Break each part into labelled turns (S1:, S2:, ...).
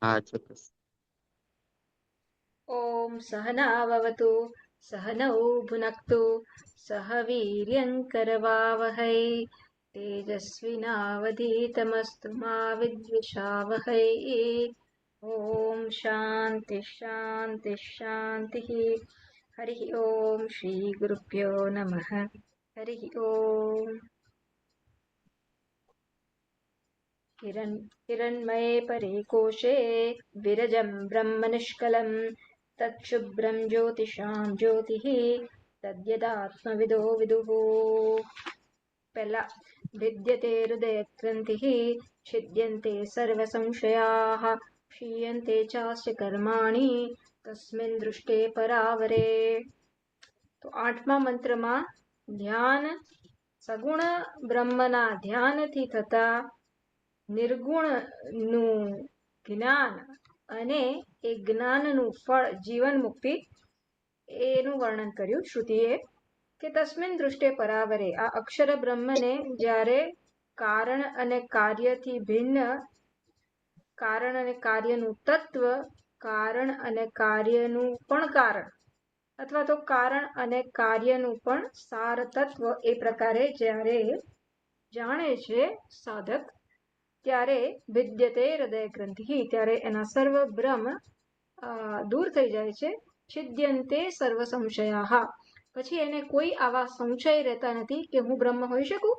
S1: હા ચોક્કસ.
S2: ઓમ સહનાવવતુ સહનૌ ભુનક્તુ સહ વીર્યંકરવાવહૈ તેજસ્વિનાવધીતમસ્તુ મા વિદ્વિષાવહૈ. ઓમ શાંતિ શાંતિ શાંતિ. હરિ ઓમ શ્રી ગુરુભ્યો નમઃ. હરિ ઓમ. हिरण्मये परे कोशे विरजं ब्रह्म निष्कलं तच्छुभ्रं ज्योतिषां ज्योतिः तद्यदात्मविदो विदुः. पहला भिद्यते हृदयग्रन्थिः छिद्यन्ते सर्वसंशयाः क्षीयन्ते चास्य कर्माणि तस्मिन् दृष्टे परावरे. तो 8મા મંત્રમાં ધ્યાન સગુણ બ્રહ્મના ધ્યાનથી થતા નિર્ગુણનું જ્ઞાન અને એ જ્ઞાનનું ફળ જીવન મુક્તિ એનું વર્ણન કર્યું શ્રુતિએ કે તસ્મિન દૃષ્ટે પરાવરે. આ અક્ષર બ્રહ્મને જ્યારે કારણ અને કાર્યથી ભિન્ન કારણ અને કાર્યનું તત્વ, કારણ અને કાર્યનું પણ કારણ અથવા તો કારણ અને કાર્યનું પણ સાર તત્વ એ પ્રકારે જ્યારે જાણે છે સાધક ત્યારે વિદ્યતે હૃદય ગ્રંથિ, ત્યારે એના સર્વ ભ્રમ દૂર થઈ જાય છે. છિદ્યંતે સર્વ સંશયા, પછી એને કોઈ આવા સંશય રહેતા નથી કે હું બ્રહ્મ હોઈ શકું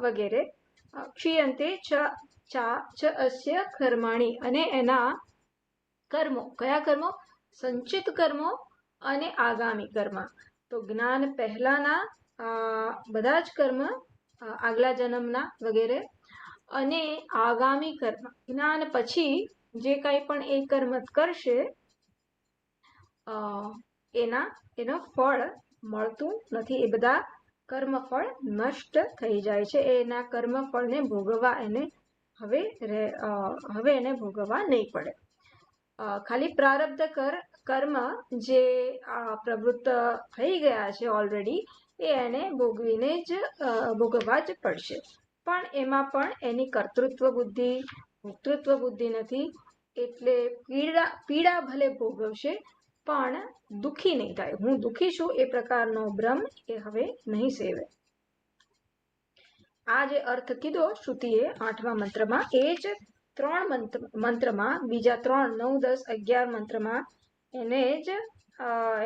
S2: વગેરે. ક્ષીયંતે ચ અસ્ય કર્માણી, અને એના કર્મો, કયા કર્મો? સંચિત કર્મો અને આગામી કર્મ. તો જ્ઞાન પહેલાના બધા જ કર્મ, આગલા જન્મના વગેરે, અને આગામી કર્મ, જ્ઞાન પછી જે કંઈ પણ એ કર્મ કરશે એનો ફળ મળતું નથી. એ બધા કર્મફળ નષ્ટ થઈ જાય છે. એના કર્મફળને ભોગવવા એને હવે એને ભોગવવા નહીં પડે. ખાલી પ્રારબ્ધ કર્મ જે પ્રવૃત્ત થઈ ગયા છે ઓલરેડી, એ એને ભોગવવા જ પડશે. પણ એમાં પણ એની કર્તૃત્વ બુદ્ધિ, ભોક્તૃત્વ બુદ્ધિ નથી, એટલે પીડા ભલે ભોગવશે પણ દુઃખી નહીં થાય. હું દુઃખી છું એ પ્રકારનો ભ્રમ એ હવે નહીં સેવે. આ જે અર્થ કીધો શ્રુતિએ 8મા મંત્રમાં, એ જ 3 મંત્રમાં, બીજા 3, 9, 10, 11 મંત્રમાં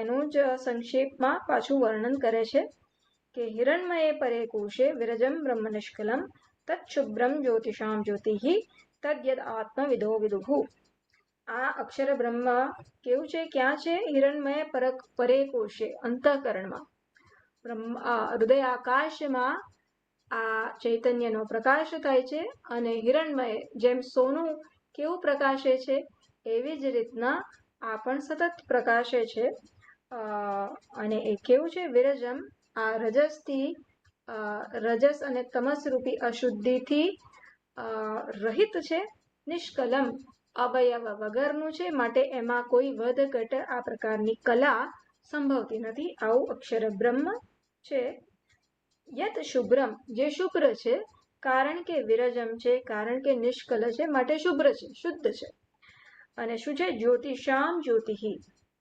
S2: એનું જ સંક્ષેપમાં પાછું વર્ણન કરે છે કે હિરણ્મયે પરે કોશે વિરજમ બ્રહ્મ નિષ્કલમ તચ્છુભ્રમ જ્યોતિષામ જ્યોતિઃ તદ્યદ આત્મવિદો વિદુઃ. આ અક્ષર બ્રહ્મ કેવું છે? ક્યાં છે? હિરણ્મય પરે કોશે, અંતઃકરણમાં, હૃદય આકાશમાં આ ચૈતન્યનો પ્રકાશ થાય છે. અને હિરણ્મય, જેમ સોનું કેવું પ્રકાશે છે એવી જ રીતના આ પણ સતત પ્રકાશે છે. અને એ કેવું છે? વિરજમ, આ રજસથી, રજસ અને તમસ રૂપી અશુદ્ધિથી રહિત છે. નિષ્કલમ, અવયવ વગરનું છે, માટે એમાં કોઈ વધ ઘટ આ પ્રકારની કલા સંભવતી નથી. આવું અક્ષર બ્રહ્મ છે. યત શુભ્રમ, જે શુભ્ર છે, કારણ કે વિરજમ છે, કારણ કે નિષ્કલ છે, માટે શુભ્ર છે, શુદ્ધ છે. અને શું છે? જ્યોતિષામ જ્યોતિઃ,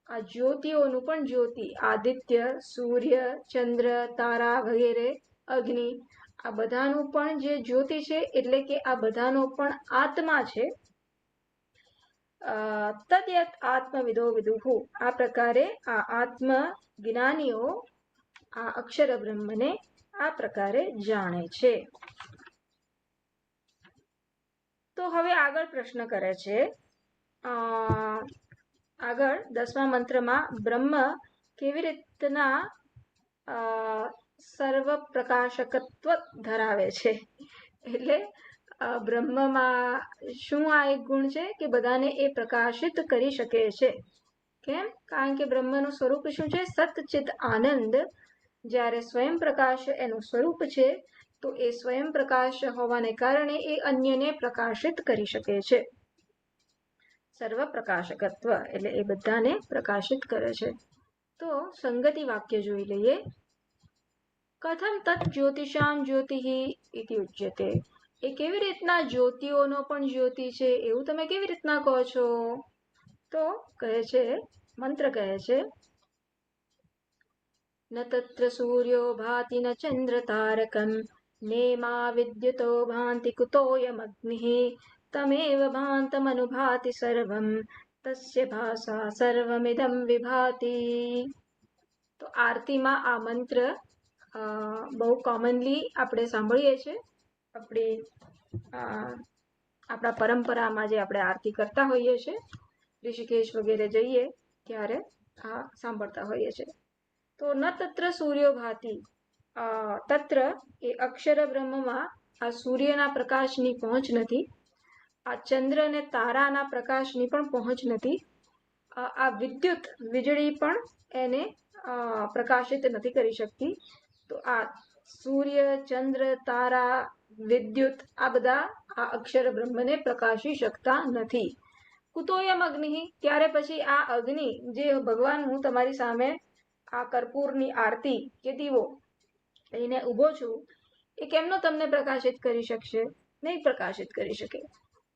S2: આ જ્યોતિઓનું પણ જ્યોતિ, આદિત્ય, સૂર્ય, ચંદ્ર, તારા વગેરે, અગ્નિ, આ બધાનું પણ જે જ્યોતિ છે, એટલે કે આ બધાનો પણ આત્મા છે. તદ્યત આત્મવિદો વિદુઃ, આ પ્રકારે આ આત્મ જ્ઞાનીઓ આ અક્ષર બ્રહ્મને આ પ્રકારે જાણે છે. તો હવે આગળ પ્રશ્ન કરે છે, આગળ 10મા મંત્રમાં બ્રહ્મ કેવી રીતના સર્વ પ્રકાશકત્વ ધરાવે છે. એટલે બ્રહ્મમાં શું આ એક ગુણ છે કે બધાને એ પ્રકાશિત કરી શકે છે. કેમ? કારણ કે બ્રહ્મનું સ્વરૂપ શું છે? સતચિત આનંદ. જ્યારે સ્વયં પ્રકાશ એનું સ્વરૂપ છે, તો એ સ્વયં પ્રકાશ હોવાને કારણે એ અન્યને પ્રકાશિત કરી શકે છે. સર્વ પ્રકાશકત્વ એટલે એ બધાને પ્રકાશિત કરે છે. તો સંગતિ વાક્ય જોઈ લઈએ. કથમ તત જ્યોતિષામ જ્યોતિઃ ઇતિ ઉચ્યતે. એ કેવી રીતના જ્યોતિઓનો પણ જ્યોતિ છે એવું તમે કેવી રીતના કહો છો? તો કહે છે, મંત્ર કહે છે, ન તત્ર સૂર્યો ભાતિ ન ચંદ્ર તારકમ નેમા વિદ્યુતો ભાંતિ કુતોયમગ્નિઃ તમેવ ભાંતમનુભાતિ સર્વમ તસ્ય ભાષા સર્વમિદમ વિભાતિ. તો આરતીમાં આ મંત્ર બહુ કોમનલી આપણે સાંભળીએ છીએ. આપણા પરંપરામાં જે આપણે આરતી કરતા હોઈએ છીએ, ઋષિકેશ વગેરે જઈએ ત્યારે આ સાંભળતા હોઈએ છીએ. તો ન તત્ર સૂર્યો ભાતિ, તત્ર એ અક્ષર બ્રહ્મમાં આ સૂર્યના પ્રકાશની પહોંચ નથી, આ ચંદ્ર અને તારાના પ્રકાશની પણ પહોંચ નથી, આ વિદ્યુત વીજળી પણ એને પ્રકાશિત નથી કરી શકતી. તો આ સૂર્ય, ચંદ્ર, તારા, વિદ્યુત આ બધા આ અક્ષર બ્રહ્મને પ્રકાશી શકતા નથી. કુતોયમ અગ્નિ, ત્યારે પછી આ અગ્નિ જે ભગવાન હું તમારી સામે આ કર્પૂરની આરતી કે દીવો લઈને ઊભો છું, એ કેમનો તમને પ્રકાશિત કરી શકશે? નહીં પ્રકાશિત કરી શકે.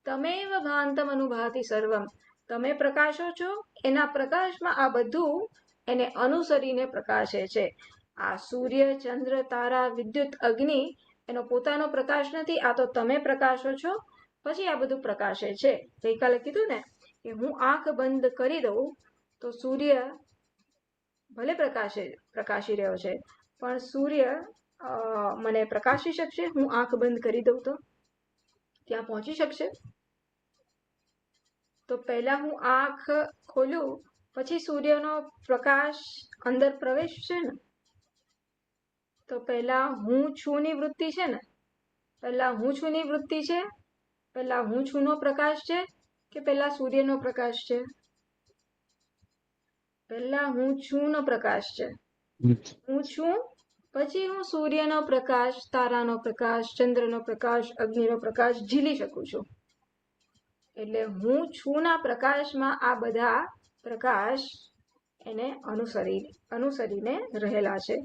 S2: તમેવ ભાંતમ અનુભાતિ સર્વમ, તમે પ્રકાશો છો, એના પ્રકાશમાં આ બધું એને અનુસરીને પ્રકાશે છે. આ સૂર્ય, ચંદ્ર, તારા, વિદ્યુત, અગ્નિ એનો પોતાનો પ્રકાશ નથી, આ તો તમે પ્રકાશો છો, પછી આ બધું પ્રકાશે છે. ગઈકાલે કીધું ને કે હું આંખ બંધ કરી દઉં તો સૂર્ય ભલે પ્રકાશી રહ્યો છે, પણ સૂર્ય મને પ્રકાશી શકશે? હું આંખ બંધ કરી દઉં તો ત્યાં પહોંચી શકશે? તો પહેલા હું આંખ ખોલું પછી સૂર્યનો પ્રકાશ અંદર પ્રવેશશે ને. તો પહેલા હું છું ની વૃત્તિ છે ને, પહેલા હું છું ની વૃત્તિ છે, પહેલા હું છું નો પ્રકાશ છે કે પહેલા સૂર્યનો પ્રકાશ છે? પહેલા હું છું નો પ્રકાશ છે. હું છું પછી હું સૂર્યનો પ્રકાશ, તારાનો પ્રકાશ, ચંદ્રનો પ્રકાશ, અગ્નિનો પ્રકાશ ઝીલી શકું છું. એટલે હું છું ના પ્રકાશમાં આ બધા પ્રકાશ એને અનુસરીને રહેલા છે.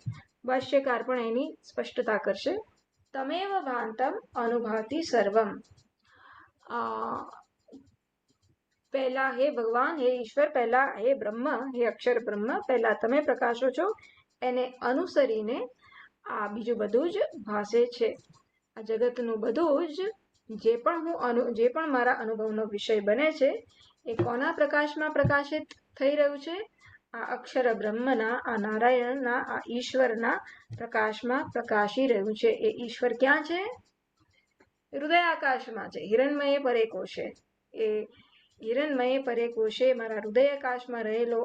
S2: ભાષ્યકાર પણ એની સ્પષ્ટતા કરશે. તમેવ ભાંતમ અનુભાતિ સર્વમ, પહેલા હે ભગવાન, હે ઈશ્વર, પહેલા હે બ્રહ્મ, હે અક્ષર બ્રહ્મ, પહેલા તમે પ્રકાશો છો, એને અનુસરીને આ બીજું બધું જ ભાસે છે. આ જગતનું બધું જ જે પણ મારા અનુભવનો વિષય બને છે એ કોના પ્રકાશમાં પ્રકાશિત થઈ રહ્યું છે? આ અક્ષર બ્રહ્મના, આ નારાયણના, આ ઈશ્વરના પ્રકાશમાં પ્રકાશી રહ્યું છે. એ ઈશ્વર ક્યાં છે? હૃદયાકાશમાં છે, હિરણમયે પરે કોશે. એ હિરણમયે પરે કોશે મારા હૃદયાકાશમાં રહેલો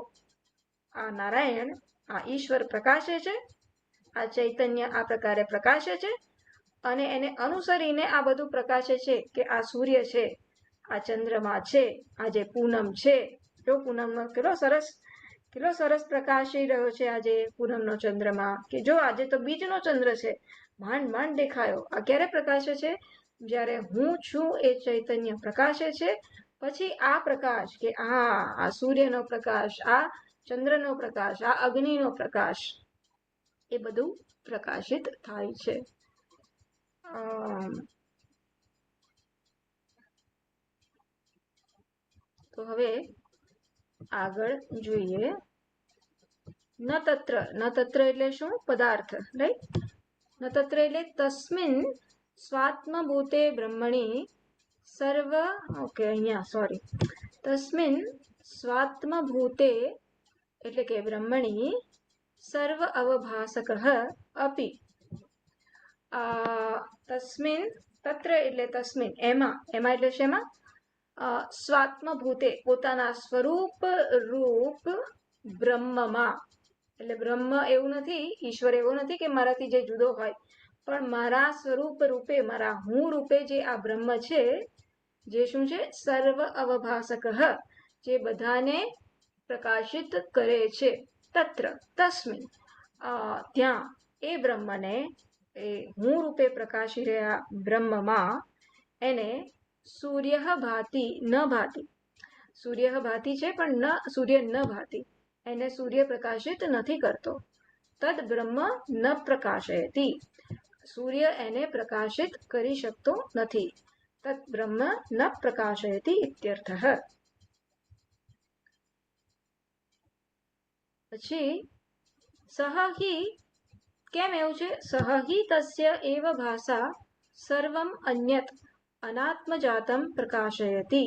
S2: આ નારાયણ, આ ઈશ્વર પ્રકાશે છે. આ ચૈતન્ય આ પ્રકારે પ્રકાશે છે અને એને અનુસરીને આ બધું પ્રકાશે છે કે આ સૂર્ય છે, આ ચંદ્રમા છે, આ જે પૂનમ છે, જો પૂનમનો કેટલો સરસ પ્રકાશી રહ્યો છે આજે પૂનમનો ચંદ્રમા, કે જો આજે તો બીજનો ચંદ્ર છે, માંડ દેખાયો. આ ક્યારે પ્રકાશે છે? જ્યારે હું છું એ ચૈતન્ય પ્રકાશે છે. પછી આ પ્રકાશ કે આ સૂર્યનો પ્રકાશ, આ ચંદ્રનો પ્રકાશ, આ અગ્નિનો પ્રકાશ, એ બધું પ્રકાશિત થાય છે. તો હવે આગળ જોઈએ. ન તત્ર એટલે શું? પદાર્થ, રાઈટ? ન તત્ર એટલે તસ્મિન સ્વાત્મભૂતે બ્રહ્મણી સર્વ, અહીંયા સોરી, તસ્મિન સ્વાત્મભૂતે એટલે કે બ્રહ્મણી સર્વ અવભાસક અપી. તસ્મિન, તત્ર એટલે તસ્મિન, એમાં એટલે શેમાં? સ્વાત્મભૂતે પોતાના સ્વરૂપ રૂપ બ્રહ્મમાં. એટલે બ્રહ્મ એવું નથી, ઈશ્વર એવો નથી કે મારાથી જે જુદો હોય, પણ મારા સ્વરૂપ રૂપે, મારા હું રૂપે જે આ બ્રહ્મ છે, જે શું છે? સર્વ અવભાસક, જે બધાને પ્રકાશિત કરે છે. તત્ર તસ્મિન, ત્યાં એ બ્રહ્મને, એ હું રૂપે પ્રકાશી રહ્યા બ્રહ્મમાં એને સૂર્ય ભાતિ ન ભાતિ. સૂર્ય ભાતિ છે પણ સૂર્ય ન ભાતિ, એને સૂર્ય પ્રકાશિત નથી કરતો. તદ બ્રહ્મ ન પ્રકાશયતિ, સૂર્ય એને પ્રકાશિત કરી શકતો નથી. તત બ્રહ્મ ન પ્રકાશયતિ ઇત્યર્થઃ. પછી સહ હિ, કેમ એવું છે? સહ હિ તસ્ય એવ ભાષા સર્વમ અન્યત અનાત્મજાતમ પ્રકાશયતિ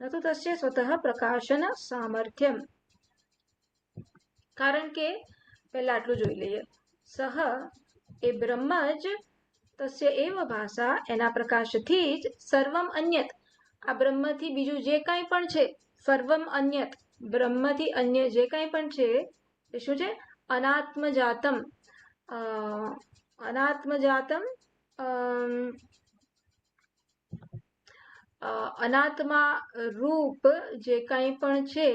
S2: ન તો તસ્ય સ્વતઃ પ્રકાશન સામર્થ્યમ. કારણ કે પહેલા આટલું જોઈ લઈએ. સહ એ બ્રહ્મ જ, તસ્ય એવ ભાષા એના પ્રકાશથી જ, સર્વમ અન્યત આ બ્રહ્મથી બીજું જે કાંઈ પણ છે, સર્વમ અન્યત બ્રહ્મથી અન્ય જે કાંઈ પણ છે એ શું છે? અનાત્મજાતમ. અનાત્મજાતમ અનાત્મા રૂપ જે કાંઈ પણ છે,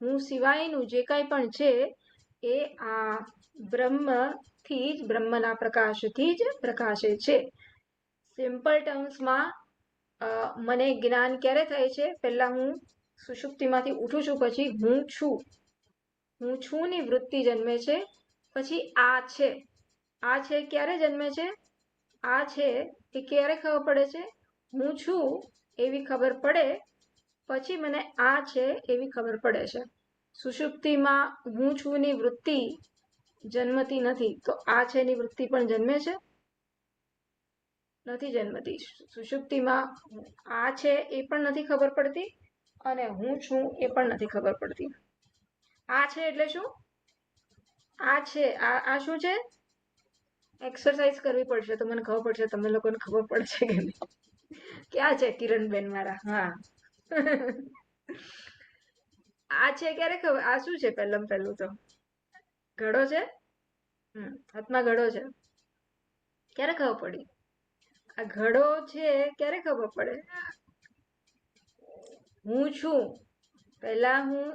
S2: હું સિવાયનું જે કાંઈ પણ છે એ આ બ્રહ્મથી જ, બ્રહ્મના પ્રકાશથી જ પ્રકાશે છે. સિમ્પલ ટર્મ્સમાં મને જ્ઞાન ક્યારે થાય છે? પહેલા હું સુષુપ્તિમાંથી ઉઠું છું, પછી હું છું ની વૃત્તિ જન્મે છે. પછી આ છે ક્યારે જન્મે છે? આ છે એ ક્યારે ખબર પડે છે? હું છું એવી ખબર પડે પછી મને આ છે એવી ખબર પડે છે. સુષુપ્તિમાં હું છું ની વૃત્તિ જન્મતી નથી, તો આ છે ની વૃત્તિ પણ જન્મે છે? નથી જન્મતી. સુષુપ્તિમાં આ છે એ પણ નથી ખબર પડતી અને હું છું એ પણ નથી ખબર પડતી. આ છે એટલે શું? આ છે, આ શું છે? એક્સરસાઇઝ કરવી પડશે તો મને ખબર પડશે તમને લોકોને ખબર પડશે કે નહીં. ક્યાં છે કિરણબેન મારા? હા. આ છે ક્યારે ખબર? આ શું છે? પહેલું તો ઘડો છે. હાથમાં ઘડો છે. ક્યારે ખબર પડી? આ ઘડો છે ક્યારે ખબર પડે? હું છું પહેલા હું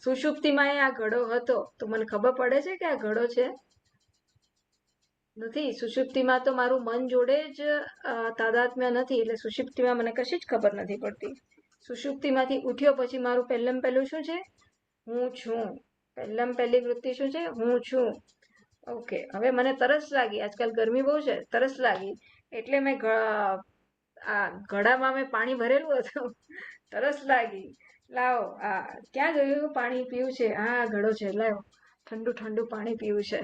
S2: સુષુપ્તિમાં આ ઘડો હતો તો મને ખબર પડે છે કે આ ઘડો છે? નથી. સુષુપ્તિમાં તો મારું મન જોડે જ તાદાત્મ્ય નથી, એટલે સુષુપ્તિમાં મને કશી જ ખબર નથી પડતી. સુષુપ્તિમાંથી ઉઠ્યો પછી મારું પહેલું શું છે? હું છું. પહેલી વૃત્તિ શું છે? હું છું. ઓકે, હવે મને તરસ લાગી, આજકાલ ગરમી બહુ છે, તરસ લાગી એટલે મેં આ ઘડામાં મેં પાણી ભરેલું હતું, તરસ લાગી, લાવો ક્યાં ગયું પાણી પીવું છે? આ ઘડો છે, લાવો ઠંડુ પાણી પીવું છે.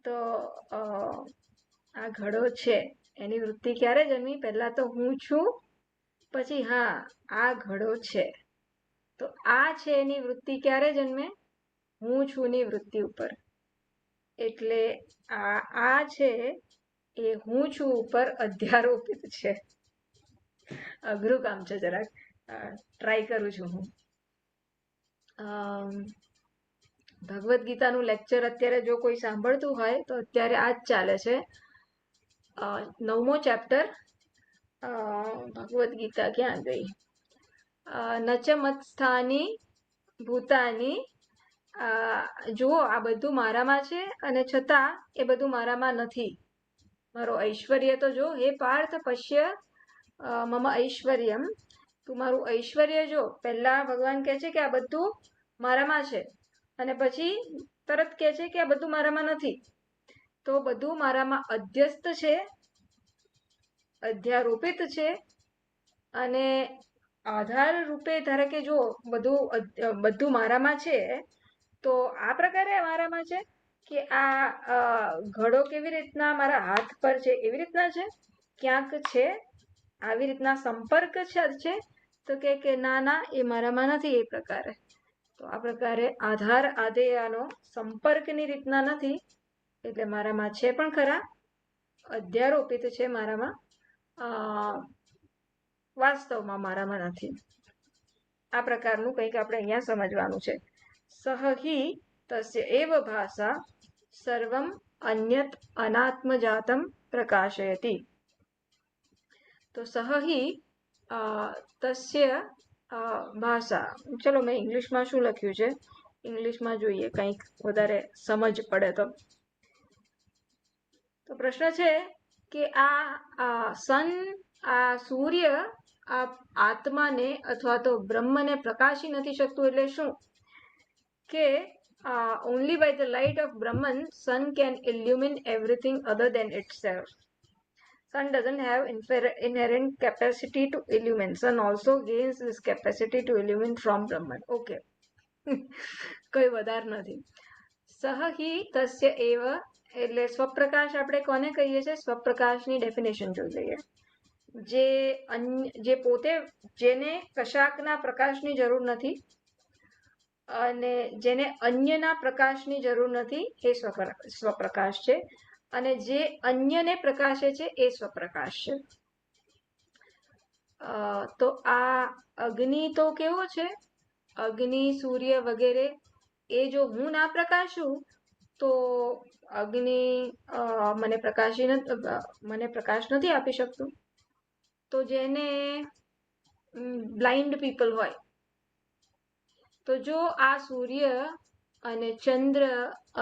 S2: તો આ ઘડો છે એની વૃત્તિ ક્યારે જન્મી? પહેલા તો હું છું, પછી હા આ ઘડો છે. તો આ છે એની વૃત્તિ ક્યારે જન્મે? હું છું ની વૃત્તિ ઉપર. એટલે આ છે એ હું છું ઉપર અધ્યારોપિત છે. અઘરું કામ છે, જરાક ટ્રાય કરું છું હું. ભગવદ્ ગીતાનું લેક્ચર અત્યારે જો કોઈ સાંભળતું હોય તો અત્યારે આ જ ચાલે છે. 9મો ચેપ્ટર ભગવદ્ ગીતા ક્યાં ગઈ? નચ મત્સ્થાની ભૂતાની. જુઓ આ બધું મારામાં છે અને છતાં એ બધું મારામાં નથી. મારો ઐશ્વર્ય તો જો, હે પાર્થ પશ્ય મમ ઐશ્વર્યમ, તું મારું ઐશ્વર્ય જો. પહેલા ભગવાન કહે છે કે આ બધું મારામાં છે અને પછી તરત કહે છે કે આ બધું મારામાં નથી. તો બધું મારામાં અધ્યસ્ત છે, અધ્યારોપિત છે અને આધાર રૂપે ધારે કે જો બધું મારામાં છે, તો આ પ્રકારે મારામાં છે કે આ ઘડો કેવી રીતના મારા હાથ પર છે એવી રીતના છે, ક્યાંક છે આવી રીતના સંપર્ક છે, તો કે ના એ મારામાં નથી એ પ્રકારે. તો આ પ્રકારે આધાર આધેયનો સંપર્કની રીતના નથી, એટલે મારામાં છે પણ ખરા, અધ્યારોપિત છે મારામાં, વાસ્તવમાં મારામાં નથી. આ પ્રકારનું કંઈક આપણે અહીંયા સમજવાનું છે. સહહિ તસ્ય એવ ભાષા સર્વમ અન્યત અનાત્મજાતમ પ્રકાશયતિ. તો સહહિ તસ્ય ભાષા, ચલો મેં ઇંગ્લિશમાં શું લખ્યું છે ઇંગ્લિશમાં જોઈએ, કંઈક વધારે સમજ પડે તો. તો પ્રશ્ન છે કે આ સૂર્ય આ આત્માને અથવા તો બ્રહ્મને પ્રકાશી નથી શકતું, એટલે શું? કે only by the light of Brahman, sun can illumine everything other than itself. Sun doesn't have inherent capacity to illumine. Sun also gains this capacity to illumine from Brahman. Okay. કઈ વધાર નથી. સહ હિ તસ્ય એવ એટલે સ્વપ્રકાશ આપણે કોને કહીએ છીએ? સ્વપ્રકાશની ડેફિનેશન જોઈ લઈએ. જે પોતે જેને કશાકના પ્રકાશની જરૂર નથી અને જેને અન્યના પ્રકાશની જરૂર નથી એ સ્વપ્રકાશ છે, અને જે અન્યને પ્રકાશે છે એ સ્વપ્રકાશ છે. તો આ અગ્નિ તો કેવો છે? અગ્નિ, સૂર્ય વગેરે એ જો હું ના પ્રકાશું તો અગ્નિ મને પ્રકાશ નથી આપી શકતું. તો જેને બ્લાઇન્ડ પીપલ હોય, તો જો આ સૂર્ય અને ચંદ્ર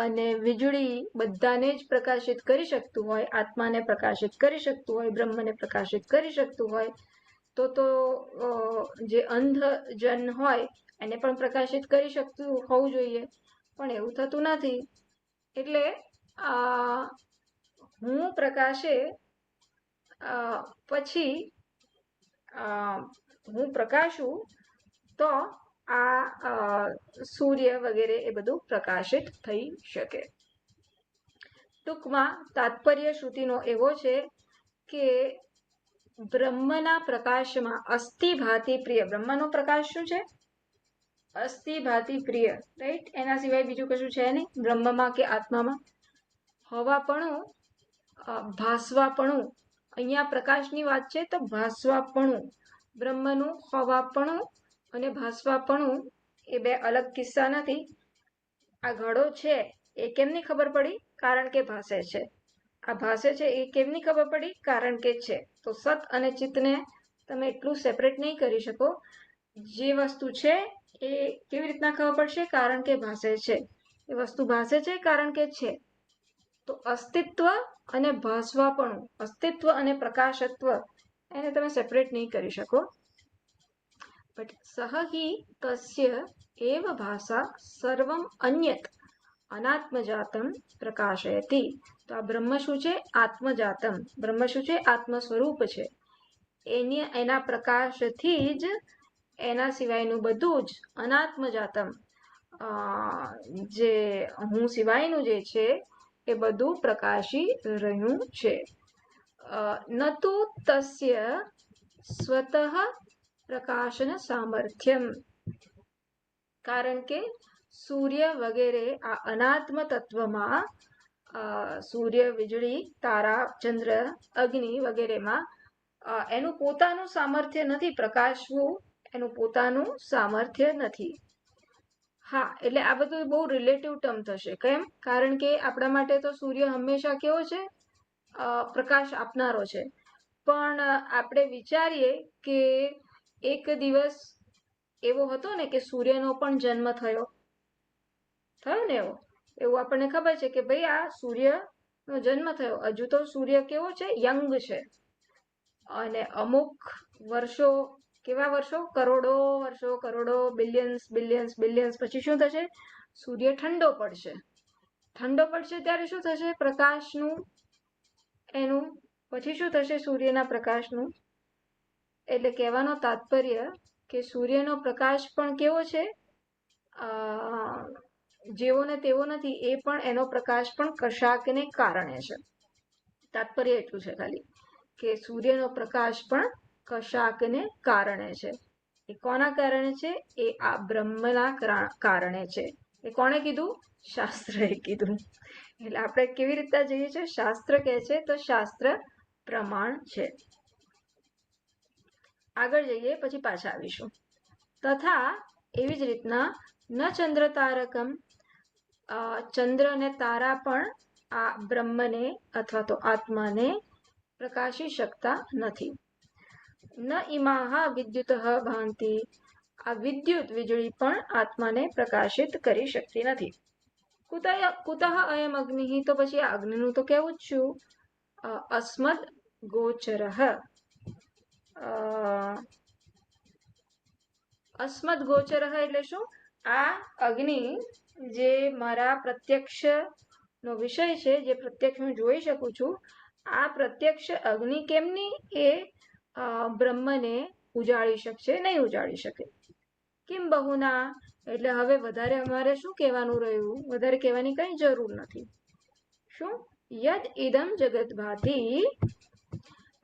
S2: અને વીજળી બધાને જ પ્રકાશિત કરી શકતું હોય, આત્માને પ્રકાશિત કરી શકતું હોય, બ્રહ્મને પ્રકાશિત કરી શકતું હોય, તો જે અંધ જન હોય એને પણ પ્રકાશિત કરી શકતું હોવું જોઈએ, પણ એવું થતું નથી. એટલે હું પ્રકાશે પછી હું પ્રકાશું તો આ સૂર્ય વગેરે એ બધું પ્રકાશિત થઈ શકે. ટૂંકમાં તાત્પર્ય શ્રુતિનો એવો છે કે બ્રહ્મના પ્રકાશમાં અસ્થિ ભાતિ પ્રિય. બ્રહ્મનો પ્રકાશ શું છે? અસ્થિ ભાતિ પ્રિય, રાઈટ? એના સિવાય બીજું કશું છે નહીં બ્રહ્મમાં કે આત્મામાં. હવાપણું, ભાસવાપણું, અહીંયા પ્રકાશની વાત છે તો ભાસવાપણું, બ્રહ્મનું હવાપણું અને ભાસવાપણું એ બે અલગ કિસ્સા નથી. આ ઘડો છે એ કેમની ખબર પડી? કારણ કે ભાસે છે. આ ભાસે છે એ કેમની ખબર પડી? કારણ કે છે. તો સત અને ચિત્તને તમે એટલું સેપરેટ નહીં કરી શકો. જે વસ્તુ છે એ કેવી રીતના ખબર પડશે? કારણ કે ભાસે છે. એ વસ્તુ ભાસે છે કારણ કે છે. તો અસ્તિત્વ અને ભાસવાપણું, અસ્તિત્વ અને પ્રકાશત્વ, એને તમે સેપરેટ નહીં કરી શકો. બટ સહ હિ તસ્ય એવ ભાષા સર્વમ અન્યત અનાત્મજાતમ પ્રકાશયતિ. તો આ બ્રહ્મ શું છે? આત્મજાતમ. બ્રહ્મ શું છે? આત્મ સ્વરૂપ છે. એના પ્રકાશથી જ એના સિવાયનું બધું જ અનાત્મજાતમ, જે હું સિવાયનું જે છે એ બધું પ્રકાશી રહ્યું છે. નતુ તસ્ય સ્વતઃ પ્રકાશન સામર્થ્યમ. કારણ કે સૂર્ય વગેરે આ અનાત્મ તત્વમાં, સૂર્ય, વીજળી, તારા, ચંદ્ર, અગ્નિ વગેરેમાં એનું પોતાનું સામર્થ્ય નથી. પ્રકાશવું એનું પોતાનું સામર્થ્ય નથી. હા, એટલે આ બધું બહુ રિલેટિવ ટર્મ થશે. કેમ? કારણ કે આપણા માટે તો સૂર્ય હંમેશા કેવો છે? પ્રકાશ આપનારો છે. પણ આપણે વિચારીએ કે એક દિવસ એવો હતો ને કે સૂર્યનો પણ જન્મ થયો ને એવું આપણને ખબર છે કે ભાઈ આ સૂર્યનો જન્મ થયો. હજુ તો સૂર્ય કેવો છે? યંગ છે. અને અમુક વર્ષો, કેવા વર્ષો? કરોડો વર્ષો, કરોડો, બિલિયન્સ બિલિયન્સ બિલિયન્સ પછી શું થશે? સૂર્ય ઠંડો પડશે. ઠંડો પડશે ત્યારે શું થશે? પ્રકાશનું એનું પછી શું થશે? સૂર્યના પ્રકાશનું. એટલે કહેવાનો તાત્પર્ય કે સૂર્યનો પ્રકાશ પણ કેવો છે? જેવો ને તેવો નથી. એ પણ એનો પ્રકાશ પણ કશાકને કારણે છે. તાત્પર્ય એટલું છે ખાલી કે સૂર્યનો પ્રકાશ પણ કશાકને કારણે છે. એ કોના કારણે છે? એ આ બ્રહ્મના કારણે છે. એ કોણે કીધું? શાસ્ત્રએ કીધું. એટલે આપણે કેવી રીતના જઈએ છીએ? શાસ્ત્ર કહે છે તો શાસ્ત્ર પ્રમાણ છે. આગળ જઈએ પછી પાછા આવીશું. તથા એવી જ રીતના ન ચંદ્ર તારકમ, ચંદ્ર અને તારા પણ આ બ્રહ્મને અથવા તો આત્માને પ્રકાશી શકતા નથી. ન ઇમાહ વિદ્યુત ભાંતિ, આ વિદ્યુત વીજળી પણ આત્માને પ્રકાશિત કરી શકતી નથી. કુતઃ અયમ અગ્નિ, તો પછી આ અગ્નિનું તો કેવું જ છું? અસ્મદ ગોચરઃ. અસ્મદ ગોચરઃ એટલે શું? આ અગ્નિ જે મારા પ્રત્યક્ષનો વિષય છે, જે પ્રત્યક્ષ હું જોઈ શકું છું, આ પ્રત્યક્ષ અગ્નિ કેમની એ બ્રહ્મને ઉજાડી શકશે? નહીં ઉજાડી શકે. કેમ બહુના? એટલે હવે વધારે અમારે શું કહેવાનું રહ્યું? વધારે કહેવાની કઈ જરૂર નથી. શું? યદ ઇદમ જગત ભાતિ,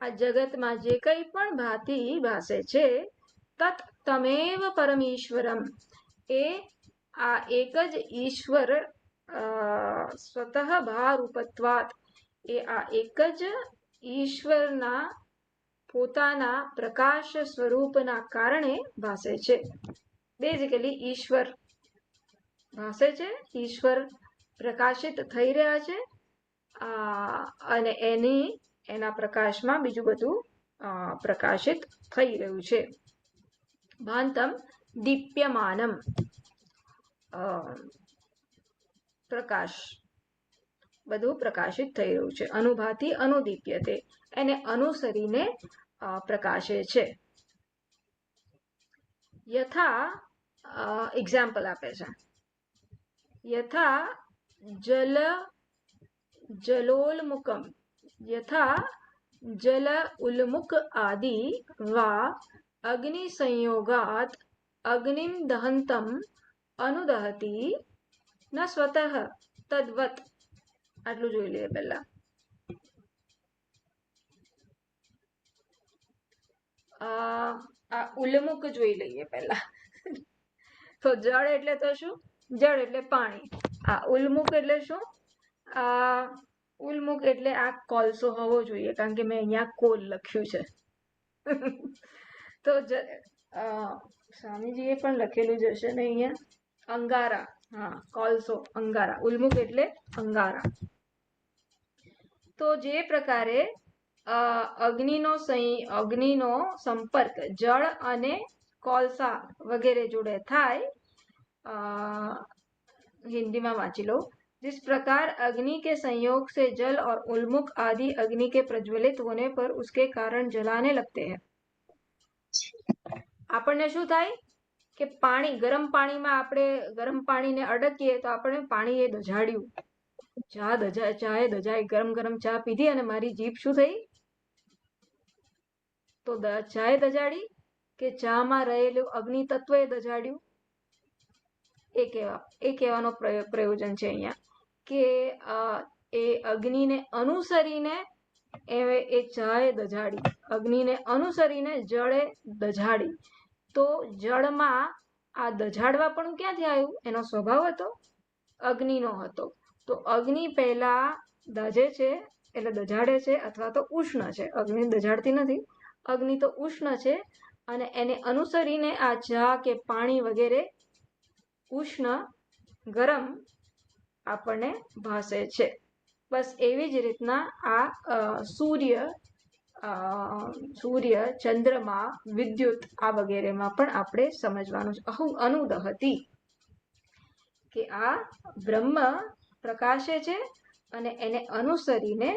S2: આ જગતમાં જે કંઈ પણ ભાતિ ભાસે છે, તત તમેવ પરમેશ્વરમ, એ આ એક જ ઈશ્વર સ્વતઃ ભારૂપત્વાત, એ આ એક જ ઈશ્વરના પોતાના પ્રકાશ સ્વરૂપના કારણે ભાસે છે. બેઝિકલી ઈશ્વર ભાસે છે, ઈશ્વર પ્રકાશિત થઈ રહ્યા છે, અને એના પ્રકાશમાં બીજું બધું પ્રકાશિત થઈ રહ્યું છે. ભાંતમ દીપ્યમાનમ, પ્રકાશ બધું પ્રકાશિત થઈ રહ્યું છે. અનુભાતિ અનુદીપ્યતે, એને અનુસરીને પ્રકાશે છે. યથા એક્ઝામ્પલ આપે છે. યથા જલોલ્મુકમ, યથા જલ ઉલ્મુક આદિ વા અગ્નિ સંયોગાત અગ્નિમ દહંતમ અનુદહતી ન સ્વતઃ તદ્વત. આટલું જોઈ લઈએ પહેલા. આ ઉલ્મુક જોઈ લઈએ પહેલા. તો જળ એટલે તો શું? જળ એટલે પાણી. આ ઉલ્મુક એટલે શું? ઉલ્મુક એટલે આ કોલસો હોવો જોઈએ, કારણ કે મેં અહીંયા કોલ લખ્યું છે. તો સ્વામીજીએ પણ લખેલું જ હશે ને અહીંયા, અંગારા. હા, કોલસો, અંગારા. ઉલ્મુક એટલે અંગારા. તો જે પ્રકારે અગ્નિનો સંપર્ક જળ અને કોલસા વગેરે જોડે થાય, हिंदी में वांची लो, जिस प्रकार अग्नि के संयोग से जल और उल्मुख आदि अग्नि के प्रज्वलित होने पर उसके कारण जलाने लगते हैं. આપણને શું થાય કે પાણી, ગરમ પાણીમાં આપણે ગરમ પાણીને અડકીએ તો આપણે પાણી એ દજાડ્યું, ચાએ દજાઈ, ગરમ ચા પીધી અને મારી જીભ શું થઈ? તો ચાએ દજાડી કે ચામાં રહેલું અગ્નિ તત્વ એ દજાડ્યું? એ કહેવાનો પ્રયોજન છે અહીંયા કે એ અગ્નિને અનુસરીને એ ચાએ દજાડી, અગ્નિને અનુસરીને જળે દજાડી. તો જળમાં આ દજાડવા પણ ક્યાંથી આવ્યું? એનો સ્વભાવ હતો, અગ્નિનો હતો. તો અગ્નિ પહેલા દાજે છે એટલે દજાડે છે, અથવા તો ઉષ્ણ છે. અગ્નિ દજાડતી નથી, અગ્નિ તો ઉષ્ણ છે, અને એને અનુસરીને આ ચા કે પાણી વગેરે ઉષ્ણ ગરમ આપણને ભાસે છે. બસ એવી જ રીતના આ સૂર્ય, ચંદ્રમા, વિદ્યુત આ વગેરેમાં પણ આપણે સમજવાનું છે. અનુદહતી, કે આ બ્રહ્મ પ્રકાશે છે અને એને અનુસરીને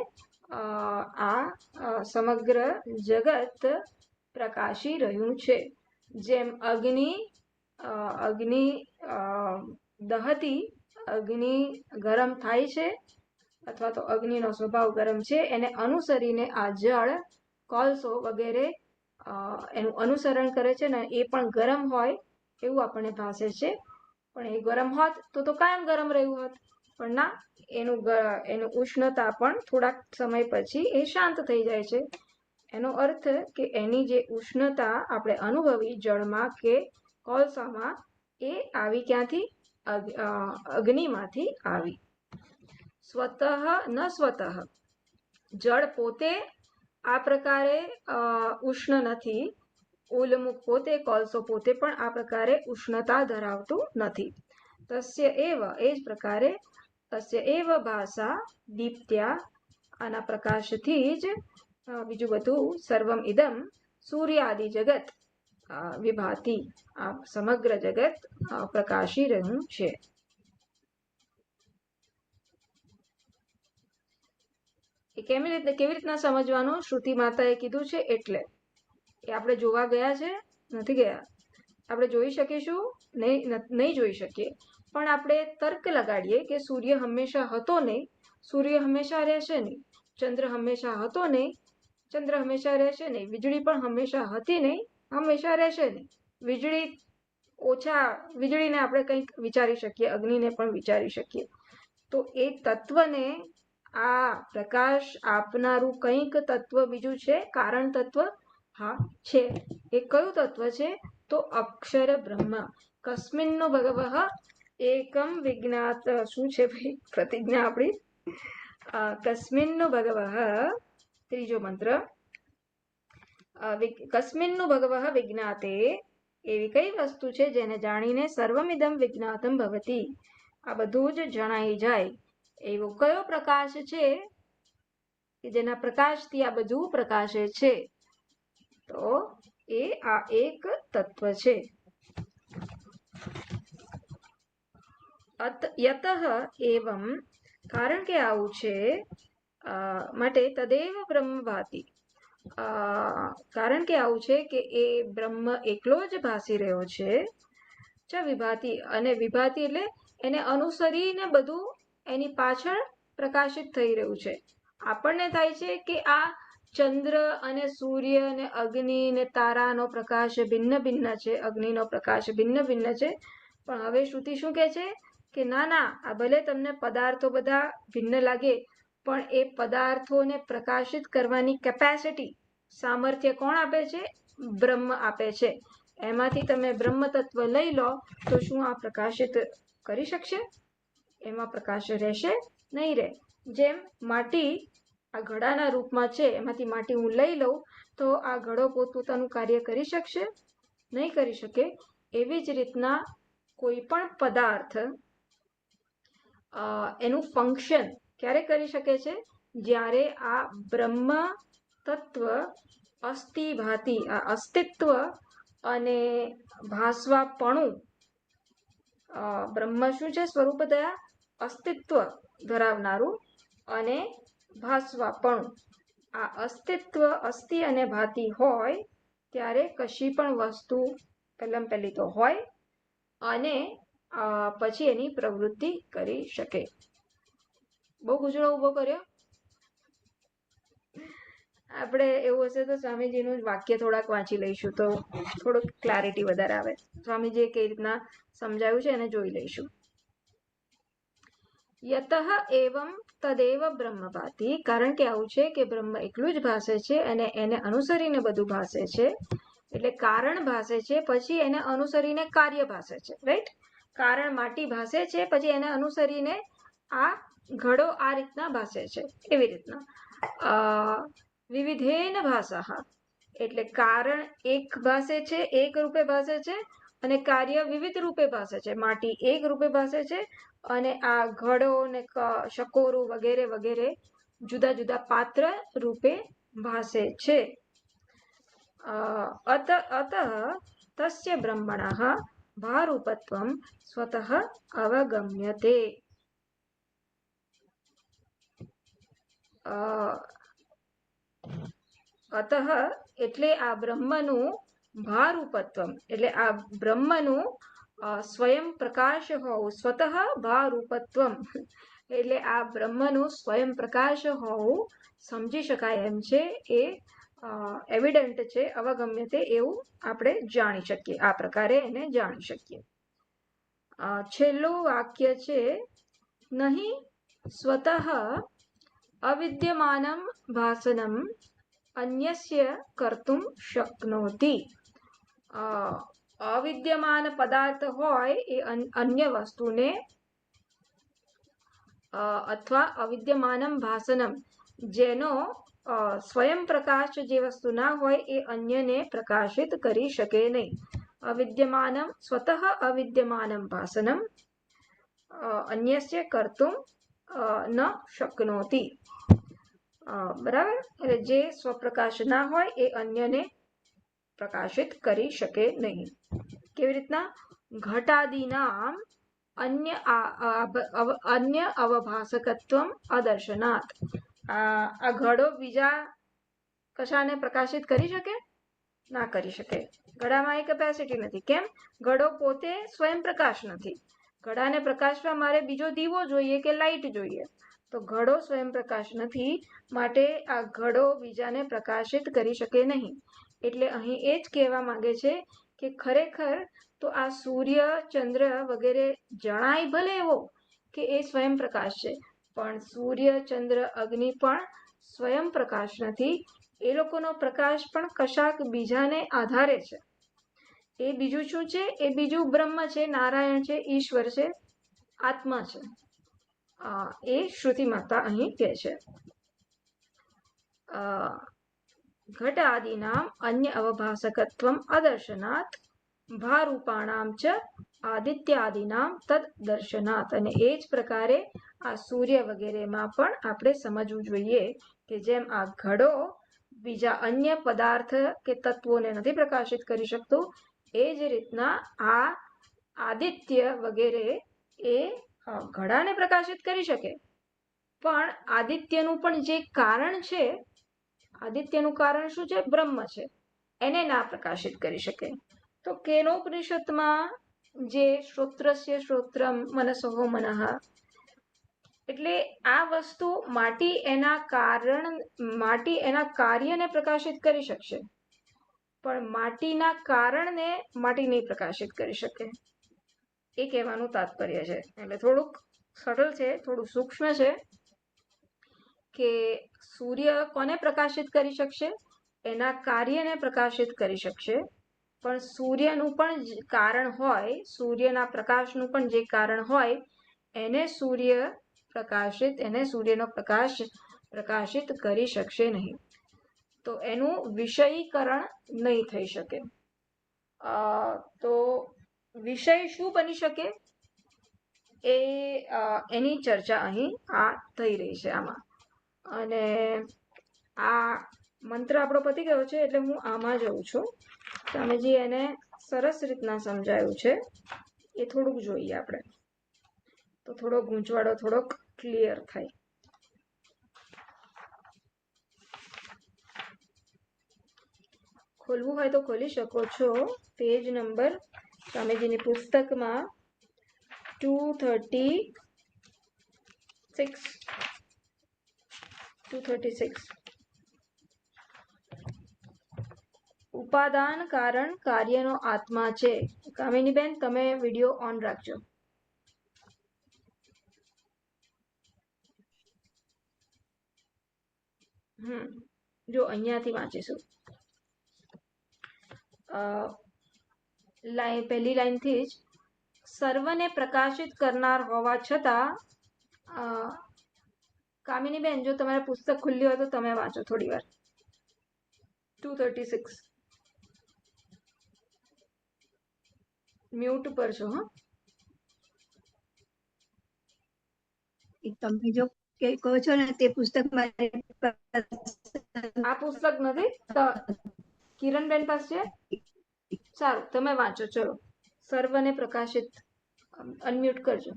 S2: આ સમગ્ર જગત પ્રકાશી રહ્યું છે. જેમ અગ્નિ દહતી, અગ્નિ ગરમ થાય છે, અથવા તો અગ્નિનો સ્વભાવ ગરમ છે, એને અનુસરીને આ જળ, કોલસો વગેરે એનું અનુસરણ કરે છે ને એ પણ ગરમ હોય એવું આપણને ભાસે છે. પણ એ ગરમ હોત તો કાયમ ગરમ રહ્યું હોત, પણ ના, એનું ઉષ્ણતા પણ થોડાક સમય પછી એ શાંત થઈ જાય છે. એનો અર્થ કે એની જે ઉષ્ણતા આપણે અનુભવી જળમાં કે કોલસામાં, એ આવી ક્યાંથી? અગ્નિમાંથી આવી. સ્વતઃ ન સ્વતઃ, જળ પોતે આ પ્રકારે ઉષ્ણ નથી, ઉલ્મુક પોતે, કોલસો પોતે પણ આ પ્રકારે ઉષ્ણતા ધરાવતું નથી. તસ્ય એવ, એ જ પ્રકારે, તસ્ય એવ ભાષા દીપ્ત્યા, આના પ્રકાશથી જ બીજું બધું સર્વમ ઇદમ સૂર્યાદિ જગત વિભાતિ, આ સમગ્ર જગત પ્રકાશી રહ્યું છે. એ કેવી રીતના સમજવાનું? શ્રુતિ માતાએ કીધું છે એટલે. એ આપણે જોવા ગયા છે? નથી ગયા. આપણે જોઈ શકીશું નહીં જોઈ શકીએ, પણ આપણે તર્ક લગાડીએ કે સૂર્ય હંમેશા હતો નહીં, સૂર્ય હંમેશા રહેશે નહીં, ચંદ્ર હંમેશા હતો નહીં, ચંદ્ર હંમેશા રહેશે નહીં, વીજળી પણ હંમેશા હતી નહીં, હંમેશા રહેશે નહીં. વીજળીને આપણે કંઈક વિચારી શકીએ, અગ્નિને પણ વિચારી શકીએ. તો એ તત્વને આ પ્રકાશ આપનારું કંઈક તત્વ બીજું છે, કારણ તત્વ. હા છે. એ કયું તત્વ છે? તો અક્ષર બ્રહ્મ. કસ્મિન્નો ભગવઃ એકમ વિજ્ઞાત. શું છે ભાઈ પ્રતિજ્ઞા આપણી? કસ્મિન્નો ભગવઃ, ત્રીજો મંત્ર. કસ્મિન્નો ભગવઃ વિજ્ઞાતે, એવી કઈ વસ્તુ છે જેને જાણીને સર્વમિદમ વિજ્ઞાતમ ભવતી, આ બધું જ જણાઈ જાય. એવો કયો પ્રકાશ છે કે જેના પ્રકાશથી આ બધું પ્રકાશે છે? તો એ આ એક તત્વ છે. યતઃ એવમ, કારણ કે આવું છે માટે તદેવ બ્રહ્મ ભાતિ, કારણ કે આવું છે કે એ બ્રહ્મ એકલો જ ભાસી રહ્યો છે. ચ વિભાતિ, અને વિભાતિ એટલે એને અનુસરીને બધું એની પાછળ પ્રકાશિત થઈ રહ્યું છે. આપણને થાય છે કે આ ચંદ્ર અને સૂર્ય અને અગ્નિ ને તારાનો પ્રકાશ ભિન્ન ભિન્ન છે, અગ્નિનો પ્રકાશ ભિન્ન ભિન્ન છે. પણ હવે શ્રુતિ શું કહે છે કે ના ના, આ ભલે તમને પદાર્થો બધા ભિન્ન લાગે, પણ એ પદાર્થોને પ્રકાશિત કરવાની કેપેસિટી, સામર્થ્ય કોણ આપે છે? બ્રહ્મ આપે છે. એમાંથી તમે બ્રહ્મ તત્વ લઈ લો તો શું આ પ્રકાશિત કરી શકશે? એમાં પ્રકાશ રહેશે નહીં રહે. જેમ માટી આ ઘડાના રૂપમાં છે, એમાંથી માટી હું લઈ લઉં તો આ ઘડો પોતપોતાનું કાર્ય કરી શકશે? નહીં કરી શકે. એવી જ રીતના કોઈ પણ પદાર્થ એનું ફંક્શન ક્યારે કરી શકે છે? જ્યારે આ બ્રહ્મ તત્વ અસ્થિ ભાતિ, આ અસ્તિત્વ અને ભાસવાપણું, બ્રહ્મ શું છે? સ્વરૂપતયા અસ્તિત્વ ધરાવનારું અને ભાસવાપણું. આ અસ્તિત્વ, અસ્થિ અને ભાતિ હોય ત્યારે કશી પણ વસ્તુ પહેલી તો હોય અને પછી એની પ્રવૃત્તિ કરી શકે. બહુ ગુજરો ઉભો કર્યો. આપણે એવું હશે તો સ્વામીજીનું વાક્ય થોડાક વાંચી લઈશું તો થોડુંક ક્લારિટી વધારે આવે. સ્વામીજીએ કઈ રીતના સમજાવ્યું છે એને જોઈ લઈશું. યતઃ એવમ તદેવ બ્રહ્મ ભાતિ, કારણ કે આવું છે કે બ્રહ્મ એકલું જ ભાસે છે અને એને અનુસરીને બધું ભાસે છે. એટલે કારણ ભાસે છે, પછી એને અનુસરીને કાર્ય ભાસે છે. રાઈટ? કારણ માટી ભાસે છે, પછી એને અનુસરીને આ ઘડો આ રીતના ભાસે છે. એવી રીતના વિવિધેન ભાષા, એટલે કારણ એક ભાસે છે, એક રૂપે ભાસે છે, અને કાર્ય વિવિધ રૂપે ભાસે છે. માટી એક રૂપે ભાસે છે અને આ ઘડો ને શકોરો વગેરે વગેરે જુદા જુદા પાત્ર રૂપે ભાસે છે. અતઃ તસ્ય બ્રહ્મણઃ ભારૂપત્વં સ્વતઃ અવગમ્યતે. અતઃ એટલે આ બ્રહ્મનું ભારૂપત્વમ, એટલે આ બ્રહ્મનું સ્વયં પ્રકાશ હોવું, સ્વતઃ ભારૂપત્વમ, એટલે આ બ્રહ્મનું સ્વયં પ્રકાશ હોવું સમજી શકાય એમ છે, એ એવિડન્ટ છે. અવગમ્યતે એવું આપણે જાણી શકીએ, આ પ્રકારે એને જાણી શકીએ. છેલ્લું વાક્ય છે નહીં સ્વતઃ અવિદ્યમાનમ ભાસનમ અન્યસ્ય કર્તુમ શક્નોતિ. અવિદ્યમાન પદાર્થ હોય એ અન્ય વસ્તુને અથવા અવિદ્યમાનમ ભાસનમ, જેનો સ્વયં પ્રકાશ જે વસ્તુ ના હોય એ અન્યને પ્રકાશિત કરી શકે નહીં. અવિદ્યમાનમ સ્વતઃ અવિદ્યમાનમ ભાસનમ અન્યસ્ય કર્તુમ ન શક્નોતિ. બરાબર? એટલે જે સ્વપ્રકાશ ના હોય એ અન્યને પ્રકાશિત કરી શકે નહીં. કેવી રીતના? ઘટાદીનામ અન્ય અવભાસકત્વમ અદર્શનાત. આ ઘડો બીજા કશાને પ્રકાશિત કરી શકે? ના કરી શકે. ઘડામાં એ કેપેસિટી નથી. કેમ? ઘડો પોતે સ્વયં પ્રકાશ નથી. ઘડાને પ્રકાશવા મારે બીજો દીવો જોઈએ કે લાઈટ જોઈએ, તો ઘડો સ્વયં પ્રકાશ નથી, માટે આ ઘડો બીજાને પ્રકાશિત કરી શકે નહીં. એટલે અહીં એ જ કહેવા માંગે છે કે ખરેખર તો આ સૂર્ય, ચંદ્ર વગેરે જણાય ભલે એવો કે એ સ્વયં પ્રકાશ છે, પણ સૂર્ય, ચંદ્ર, અગ્નિ પણ સ્વયં પ્રકાશ નથી. એ લોકોનો પ્રકાશ પણ કશાક બીજાને આધારે છે. એ બીજું શું છે? એ બીજું બ્રહ્મ છે, નારાયણ છે, ઈશ્વર છે, આત્મા છે. એ શ્રુતિ માતા અહીં કહે છે. ઘટ આદિનામ અન્ય અવભાસકત્વમ અદર્શનાત ભારૂપાણામ ચ આદિત્યાદિનામ તદ દર્શનાત. અને એ જ પ્રકારે આ સૂર્ય વગેરેમાં પણ આપણે સમજવું જોઈએ કે જેમ આ ઘડો બીજા અન્ય પદાર્થ કે તત્વોને નથી પ્રકાશિત કરી શકતું, એ જ રીતના આ આદિત્ય વગેરે એ ઘડાને પ્રકાશિત કરી શકે, પણ આદિત્યનું પણ જે કારણ છે, આદિત્યનું કારણ શું છે? બ્રહ્મ છે, એને ના પ્રકાશિત કરી શકે. તો કેનોપનિષદમાં જે શ્રોત્રસ્ય શ્રોત્રમ મનસોઃ મનઃ, એટલે આ વસ્તુ માટી એના કાર્યને પ્રકાશિત કરી શકશે, પણ માટીના કારણને માટી નહીં પ્રકાશિત કરી શકે. એ કહેવાનું તાત્પર્ય છે. એટલે થોડુંક સરળ છે, થોડું સૂક્ષ્મ છે કે સૂર્ય કોને પ્રકાશિત કરી શકશે? એના કાર્યને પ્રકાશિત કરી શકશે, પણ સૂર્યનું પણ કારણ હોય, સૂર્યના પ્રકાશનું પણ જે કારણ હોય, એને સૂર્યનો પ્રકાશ પ્રકાશિત કરી શકશે નહીં. તો એનું વિષયીકરણ નહીં થઈ શકે. તો વિષય શું બની શકે? એની ચર્ચા અહીં થઈ રહી છે આમાં. અને આ મંત્ર આપણો પતી ગયો છે, એટલે હું આમાં જઉં છું. સ્વામીજી એને સરસ રીતના સમજાયું છે, એ થોડુંક જોઈએ આપણે, તો થોડો ગૂંચવાડો થોડોક ક્લિયર થાય. ખોલવું હોય તો ખોલી શકો છો. પેજ નંબર સ્વામીજીની પુસ્તકમાં 236. ઉપાદાન કારણ કાર્યનો આત્મા છે. કામિનીબેન, તમે વિડીયો ઓન રાખજો. જો અહીંયાથી વાંચીશું. પહેલી લાઈનથી જ સર્વને પ્રકાશિત કરનાર હોવા છતાં, કામિનીબેન જો તમારે પુસ્તક ખુલ્લી હોય તો તમે વાંચો થોડી વાર. 236 મ્યુટ પર છો.
S1: તમે જો કહો છો ને તે પુસ્તક
S2: આ પુસ્તક નથી, કિરણબેન પાસે છે. સારું, તમે વાંચો. ચલો, સર્વને પ્રકાશિત. અનમ્યુટ કરજો.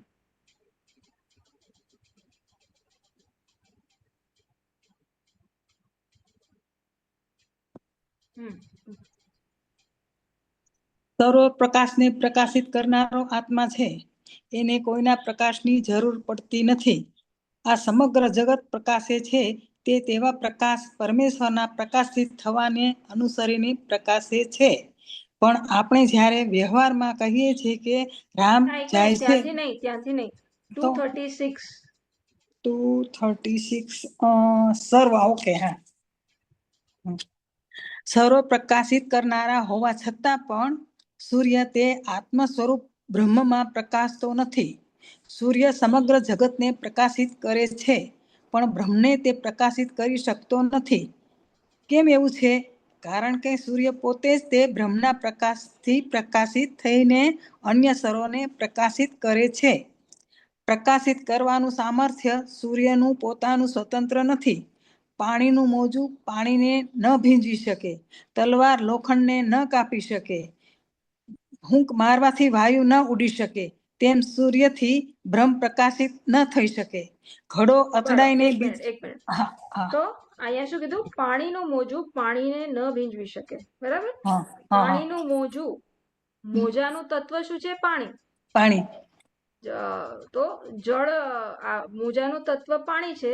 S3: સર્વ પ્રકાશને પ્રકાશિત કરનારો આત્મા છે, એને કોઈના પ્રકાશની જરૂર પડતી નથી. આ સમગ્ર જગત પ્રકાશે છે, તે તેવા પ્રકાશ પરમેશ્વરના પ્રકાશિત થવાને અનુસરીને પ્રકાશે છે. પણ આપણે જ્યારે વ્યવહારમાં કહીએ છીએ કે રામ જાય છે,
S2: ત્યાંથી નહીં
S3: 236 સર્વ. ઓકે, હા. સર્વ પ્રકાશિત કરનારા હોવા છતાં પણ સૂર્ય તે આત્મ સ્વરૂપ બ્રહ્મમાં પ્રકાશતો નથી. સૂર્ય સમગ્ર જગતને પ્રકાશિત કરે છે, પણ બ્રહ્મને તે પ્રકાશિત કરી શકતો નથી. કેમ એવું છે? કારણ કે સૂર્ય પોતે જ તે બ્રહ્મના પ્રકાશથી પ્રકાશિત થઈને અન્ય સર્વને પ્રકાશિત કરે છે. પ્રકાશિત કરવાનું સામર્થ્ય સૂર્યનું પોતાનું સ્વતંત્ર નથી. પાણીનું મોજું પાણીને ન ભીંજી શકે, તલવાર લોખંડને ન કાપી શકે, હૂંક મારવાથી વાયુ ન ઉડી શકે, તેમ સૂર્યથી બ્રહ્મ પ્રકાશિત ન થઈ શકે. ઘડો અથડાઈને
S2: એક મિનિટ. તો અહીંયા શું કીધું? પાણીનું મોજું પાણીને ન ભીંજવી શકે. બરાબર?
S3: હા હા હા
S2: પાણીનું મોજું, મોજાનું તત્વ શું છે? પાણી.
S3: પાણી
S2: તો જળ, આ મોજાનું તત્વ પાણી છે,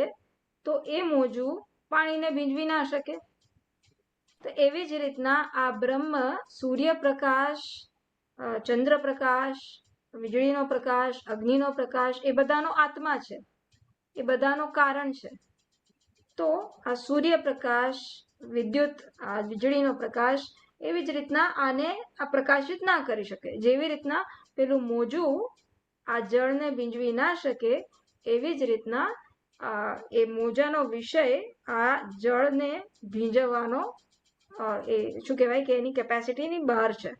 S2: તો એ મોજું પાણીને ભીંજવી ના શકે. તો એવી જ રીતના આ બ્રહ્મ સૂર્યપ્રકાશ, ચંદ્રપ્રકાશ, વીજળીનો પ્રકાશ, અગ્નિનો પ્રકાશ એ બધાનો આત્મા છે, એ બધાનો કારણ છે. તો આ સૂર્યપ્રકાશ, વિદ્યુત, આ વીજળીનો પ્રકાશ, એવી જ રીતના આને આ પ્રકાશિત ના કરી શકે. જેવી રીતના પેલું મોજું આ જળને ભીંજવી ના શકે, એવી જ રીતના એ મોજાનો વિષય આ જળને ભીંજવવાનો એ શું કહેવાય કે એની કેપેસિટીની બહાર છે.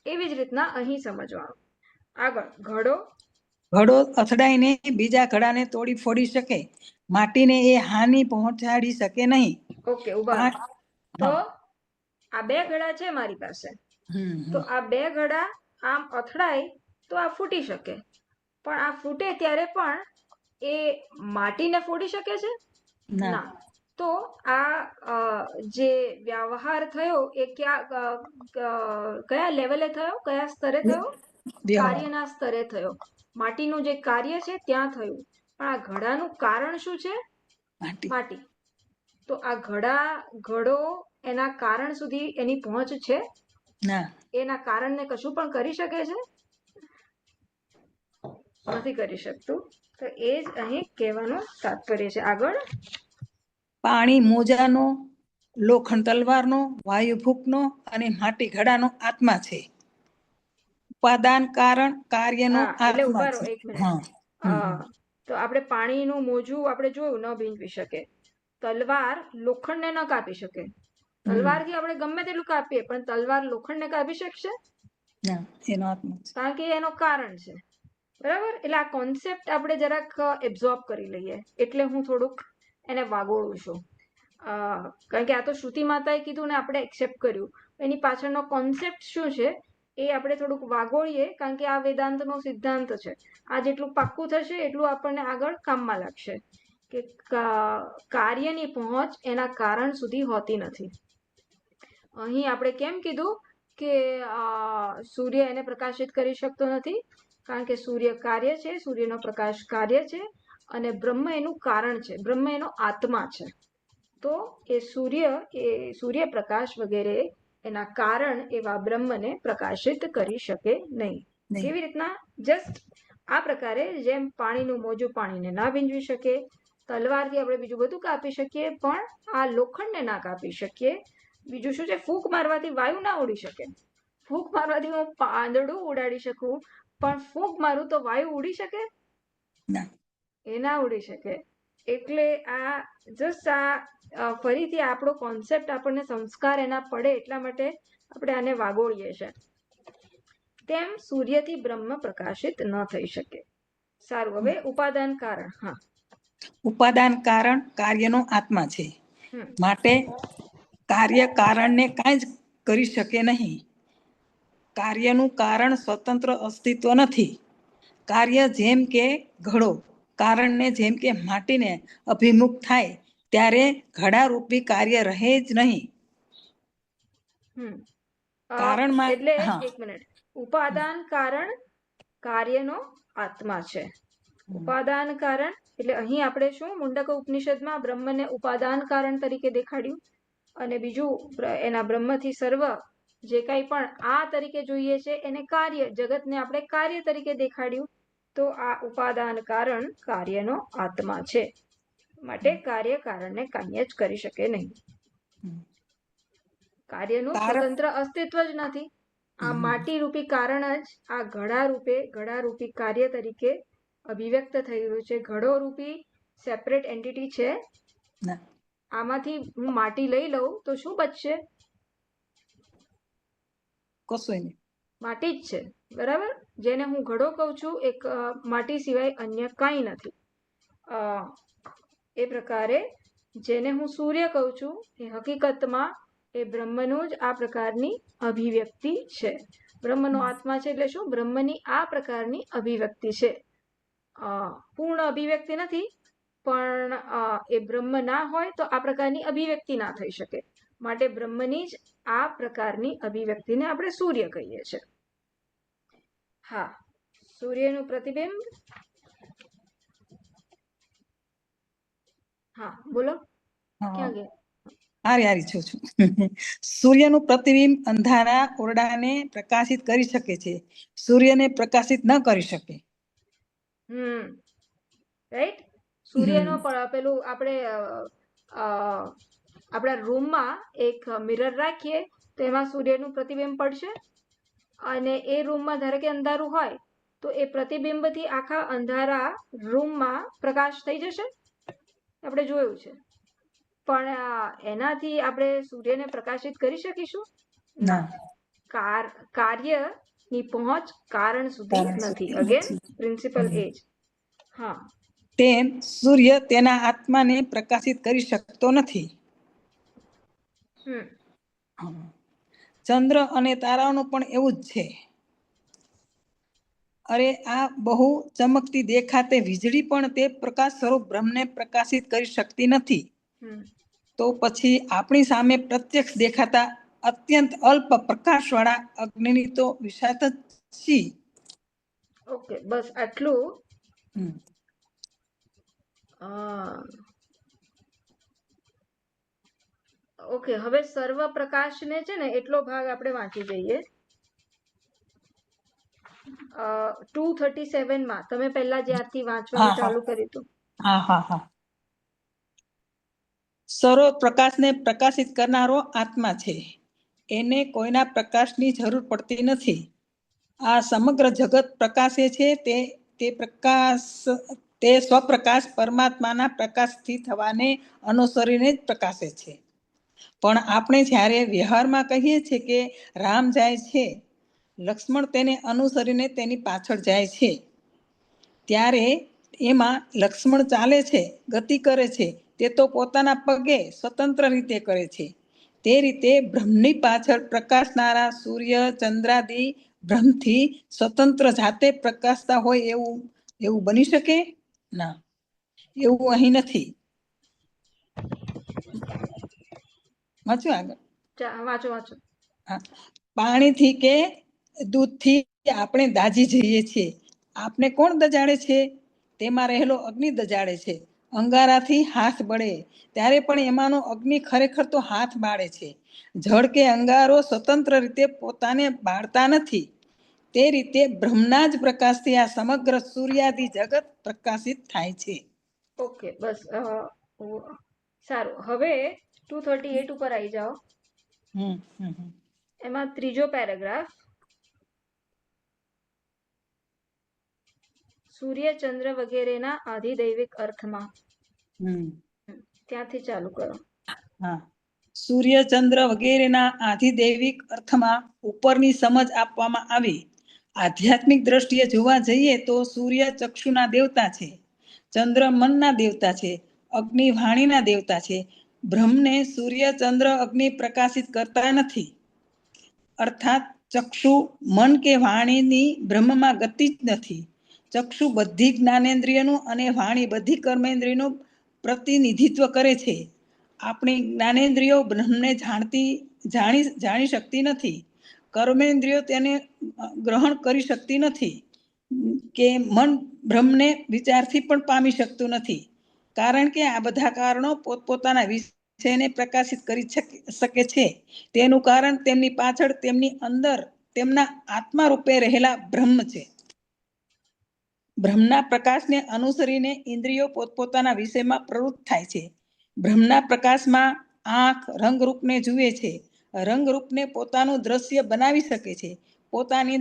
S2: એવી જ રીતના અહીં સમજવાનું. આગળ ઘડો.
S3: ઘડો અથડાઈને બીજા ઘડાને તોડી ફોડી શકે, માટીને એ હાનિ પહોંચાડી શકે નહીં.
S2: ઓકે, ઉભા. તો આ બે ઘડા છે મારી પાસે, તો આ બે ઘડા આમ અથડાય તો આ ફૂટી શકે, પણ આ ફૂટે ત્યારે પણ એ માટીને ફોડી શકે છે? ના. તો આ જે વ્યવહાર થયો એ કયા લેવલે થયો, કયા સ્તરે થયો? કાર્યના સ્તરે થયો. માટીનું જે કાર્ય છે ત્યાં થયું. પણ આ ઘડાનું કારણ શું છે? માટી. તો આ ઘડો એના કારણ સુધી એની પહોંચ છે?
S3: ના.
S2: એના કારણને કશું પણ કરી શકે છે? નથી કરી શકતું. તો એ જ અહીં કહેવાનું તાત્પર્ય છે. આગળ.
S3: પાણી મોજાનો, લોખંડ તલવારનો, વાયુ ફૂંકનો અને માટી ઘડાનો આત્મા છે. ઉપાદાન કારણ કાર્યનો
S2: એટલે
S3: આત્મા
S2: ઉભા રહો
S3: છે.
S2: એક મિનિટ. તો આપણે પાણીનું મોજું આપણે જોયું ન ભીંજવી શકે. તલવાર લોખંડને ન કાપી શકે. તલવારથી આપણે ગમે તેટલું કાપીએ પણ તલવાર લોખંડને કાપી શકશે?
S3: ના, એનો આત્મા છે.
S2: કારણ કે એનો કારણ છે. બરાબર? એટલે આ કોન્સેપ્ટ આપણે જરાક એબ્ઝોર્બ કરી લઈએ, એટલે હું થોડુંક એને વાગોળું છું. કારણ કે આ તો શ્રુતિ માતાએ કીધું ને આપણે એક્સેપ્ટ કર્યું. એની પાછળનો કોન્સેપ્ટ શું છે એ આપણે થોડુંક વાગોળીએ, કારણ કે આ વેદાંતનો સિદ્ધાંત છે. આ જેટલું પાક્કું થશે એટલું આપણને આગળ કામમાં લાગશે કે કાર્યની પહોંચ એના કારણ સુધી હોતી નથી. અહીં આપણે કેમ કીધું કે સૂર્ય એને પ્રકાશિત કરી શકતો નથી? કારણ કે સૂર્ય કાર્ય છે, સૂર્યનો પ્રકાશ કાર્ય છે, અને બ્રહ્મ એનું કારણ છે, બ્રહ્મ એનો આત્મા છે. તો એ સૂર્યપ્રકાશ વગેરે એના કારણ એવા બ્રહ્મને પ્રકાશિત કરી શકે નહીં. કેવી રીતના? જસ્ટ આ પ્રકારે, જેમ પાણીનું મોજું પાણીને ના ભીંજવી શકે, તલવારથી આપણે બીજું બધું કાપી શકીએ પણ આ લોખંડને ના કાપી શકીએ. બીજું શું છે? ફૂંક મારવાથી વાયુ ના ઉડી શકે. ફૂંક મારવાથી હું પાંદડું ઉડાડી શકું, પણ ફૂંક મારું તો વાયુ ઉડી શકે? એ ના ઉડી શકે. એટલે આ જસ્ટ આ ફરીથી આપણો કોન્સેપ્ટ, આપણને સંસ્કાર એના પડે એટલા માટે આપણે આને વાગોળીએ છીએ. તેમ સૂર્યથી બ્રહ્મ પ્રકાશિત ન થઈ શકે. સારું, હવે ઉપાદાન કારણ. હા,
S3: ઉપાદાન કારણ કાર્યનો આત્મા છે, માટે કાર્ય કારણને કાંઈ જ કરી શકે નહીં. કાર્યનું કારણ સ્વતંત્ર અસ્તિત્વ નથી. કાર્ય જેમ કે ઘડો કારણને જેમ કે માટીને અભિમુખ થાય ત્યારે ઘડારૂપી કાર્ય રહે જ નહીં.
S2: કારણમાં એટલે એક મિનિટ, ઉપાદાન કારણ કાર્યનો આત્મા છે. ઉપાદાન કારણ એટલે અહીં આપણે શું મુંડક ઉપનિષદમાં બ્રહ્મને ઉપાદાન કારણ તરીકે દેખાડ્યું, અને બીજું એના બ્રહ્મથી સર્વ જે કંઈ પણ આ તરીકે જોઈએ છે એને કાર્ય, જગતને આપણે કાર્ય તરીકે દેખાડ્યું. તો આ ઉપાદાન કારણ કાર્યનો આત્મા છે, માટે કાર્ય કારણને કાંઈ જ કરી શકે નહીં. કાર્યનું સ્વતંત્ર અસ્તિત્વ જ નથી. આ માટી રૂપી કારણ જ આ ઘડારૂપી કાર્ય તરીકે અભિવ્યક્ત થઈ રહ્યું છે. ઘડો રૂપી સેપરેટ એન્ટિટી છે? આમાંથી હું માટી લઈ લઉં તો શું બચશે?
S3: કશું નહીં,
S2: માટી જ છે. બરાબર? જેને હું ઘડો કહું છું એક માટી સિવાય અન્ય કાંઈ નથી. એ પ્રકારે જેને હું સૂર્ય કહું છું એ હકીકતમાં એ બ્રહ્મનું જ આ પ્રકારની અભિવ્યક્તિ છે. બ્રહ્મનો આત્મા છે એટલે શું? બ્રહ્મની આ પ્રકારની અભિવ્યક્તિ છે. પૂર્ણ અભિવ્યક્તિ નથી, પણ એ બ્રહ્મ ના હોય તો આ પ્રકારની અભિવ્યક્તિ ના થઈ શકે. માટે બ્રહ્મની જ આ પ્રકારની અભિવ્યક્તિને આપણે સૂર્ય કહીએ છીએ. હા, સૂર્યનું પ્રતિબિંબ. હા, બોલો, ક્યાં ગયા?
S3: હારી છું સૂર્યનું પ્રતિબિંબ અંધારા ઓરડાને પ્રકાશિત કરી શકે છે, સૂર્યને પ્રકાશિત ન કરી શકે.
S2: રાઈટ. સૂર્યનો પેલું આપણે આપણા રૂમમાં એક મિરર રાખીએ તો એમાં સૂર્યનું પ્રતિબિંબ પડશે, અને એ રૂમમાં ધારો કે અંધારું હોય તો એ પ્રતિબિંબથી આખા અંધારા રૂમમાં પ્રકાશ થઈ જશે. આપણે જોયું છે. પણ એનાથી આપણે સૂર્યને પ્રકાશિત કરી શકીશું? ના. કાર્યની પહોંચ કારણ સુધી નથી. અગેન પ્રિન્સિપલ એ જ. હા,
S3: તેમ સૂર્ય તેના આત્માને પ્રકાશિત કરી શકતો નથી. ચંદ્ર અને તારાઓનું પણ એવું જ છે. અરે આ બહુ ચમકતી દેખાતે વીજળી પણ તે પ્રકાશ સ્વરૂપ બ્રહ્મને પ્રકાશિત કરી શકતી નથી. તો પછી આપણી સામે પ્રત્યક્ષ દેખાતા અત્યંત અલ્પ પ્રકાશવાળા અગ્નિની તો વિશાત જ શી.
S2: ઓકે, બસ આટલું. ઓકે, હવે સર્વ પ્રકાશને છે ને એટલો ભાગ આપણે વાંચી જઈએ. 237 માં તમે પહેલા જ્યારથી વાંચવાનું ચાલુ કર્યું હતું.
S3: સર્વ પ્રકાશને પ્રકાશિત કરનારો આત્મા છે, એને કોઈના પ્રકાશની જરૂર પડતી નથી. આ સમગ્ર જગત પ્રકાશે છે તે સ્વપ્રકાશ પરમાત્માના પ્રકાશથી થવાને અનુસરીને જ પ્રકાશે છે. પણ આપણે જ્યારે વ્યવહારમાં કહીએ છીએ કે રામ જાય છે, લક્ષ્મણ તેને અનુસરીને તેની પાછળ જાય છે, ત્યારે એમાં લક્ષ્મણ ચાલે છે, ગતિ કરે છે, તે તો પોતાના પગે સ્વતંત્ર રીતે કરે છે. તે રીતે બ્રહ્મની પાછળ પ્રકાશનારા સૂર્ય ચંદ્રાદિ બ્રહ્મથી સ્વતંત્ર જાતે પ્રકાશતા હોય એવું બની શકે? ના, એવું અહીં નથી. વાંચો આગળ.
S2: વાંચો.
S3: પાણીથી કે દૂધથી આપણે દાજી જઈએ છીએ. આપણે કોણ દજાડે છે? તેમાં રહેલો અગ્નિ દજાડે છે. અંગારાથી હાથ બળે ત્યારે પણ એમાંનો અગ્નિ ખરેખર તો હાથ બાળે છે. જળ કે અંગારો સ્વતંત્ર રીતે પોતાને બાળતા નથી. તે રીતે બ્રહ્મના જ પ્રકાશથી આ સમગ્ર સૂર્યાદિ જગત પ્રકાશિત થાય છે.
S2: ઓકે, બસ સારું. હવે 238 ઉપર આવી જાઓ. એમાં ત્રીજો પેરેગ્રાફ. સૂર્ય ચંદ્ર વગેરેના આધિદૈવિક અર્થમાં. ત્યાંથી ચાલુ કરો.
S3: સૂર્ય ચંદ્ર વગેરેના આધિદૈવિક અર્થમાં ઉપરની સમજ આપવામાં આવી. આધ્યાત્મિક દ્રષ્ટિએ જોવા જઈએ તો સૂર્ય ચક્ષુના દેવતા છે, ચંદ્ર મનના દેવતા છે, અગ્નિ વાણીના દેવતા છે. બ્રહ્મને સૂર્ય ચંદ્ર અગ્નિ પ્રકાશિત કરતા નથી. અર્થાત ચક્ષુ મન કે વાણીની બ્રહ્મમાં ગતિ જ નથી. ચક્ષુ બધી જ્ઞાનેન્દ્રિયનું અને વાણી બધી કર્મેન્દ્રિયનું પ્રતિનિધિત્વ કરે છે. આપણી જ્ઞાનેન્દ્રિયો બ્રહ્મને જાણી શકતી નથી. કર્મેન્દ્રિયો તેને ગ્રહણ કરી શકતી નથી, કે મન બ્રહ્મને વિચારથી પણ પામી શકતું નથી. કારણ કે આ બધા કારણો પોતપોતાના વિષયને પ્રકાશિત કરી શકે છે. તેનું કારણ તેમની પાછળ, તેમની અંદર, તેમના આત્મા રૂપે રહેલા બ્રહ્મ છે. બ્રહ્મના પ્રકાશને અનુસરીને ઇન્દ્રિયો પોતપોતાના વિષયમાં પ્રવૃત્ત થાય છે. બ્રહ્મના પ્રકાશમાં આંખ રંગરૂપને જુએ છે, રંગરૂપને પોતાનું દ્રશ્ય બનાવી શકે છે, પોતાની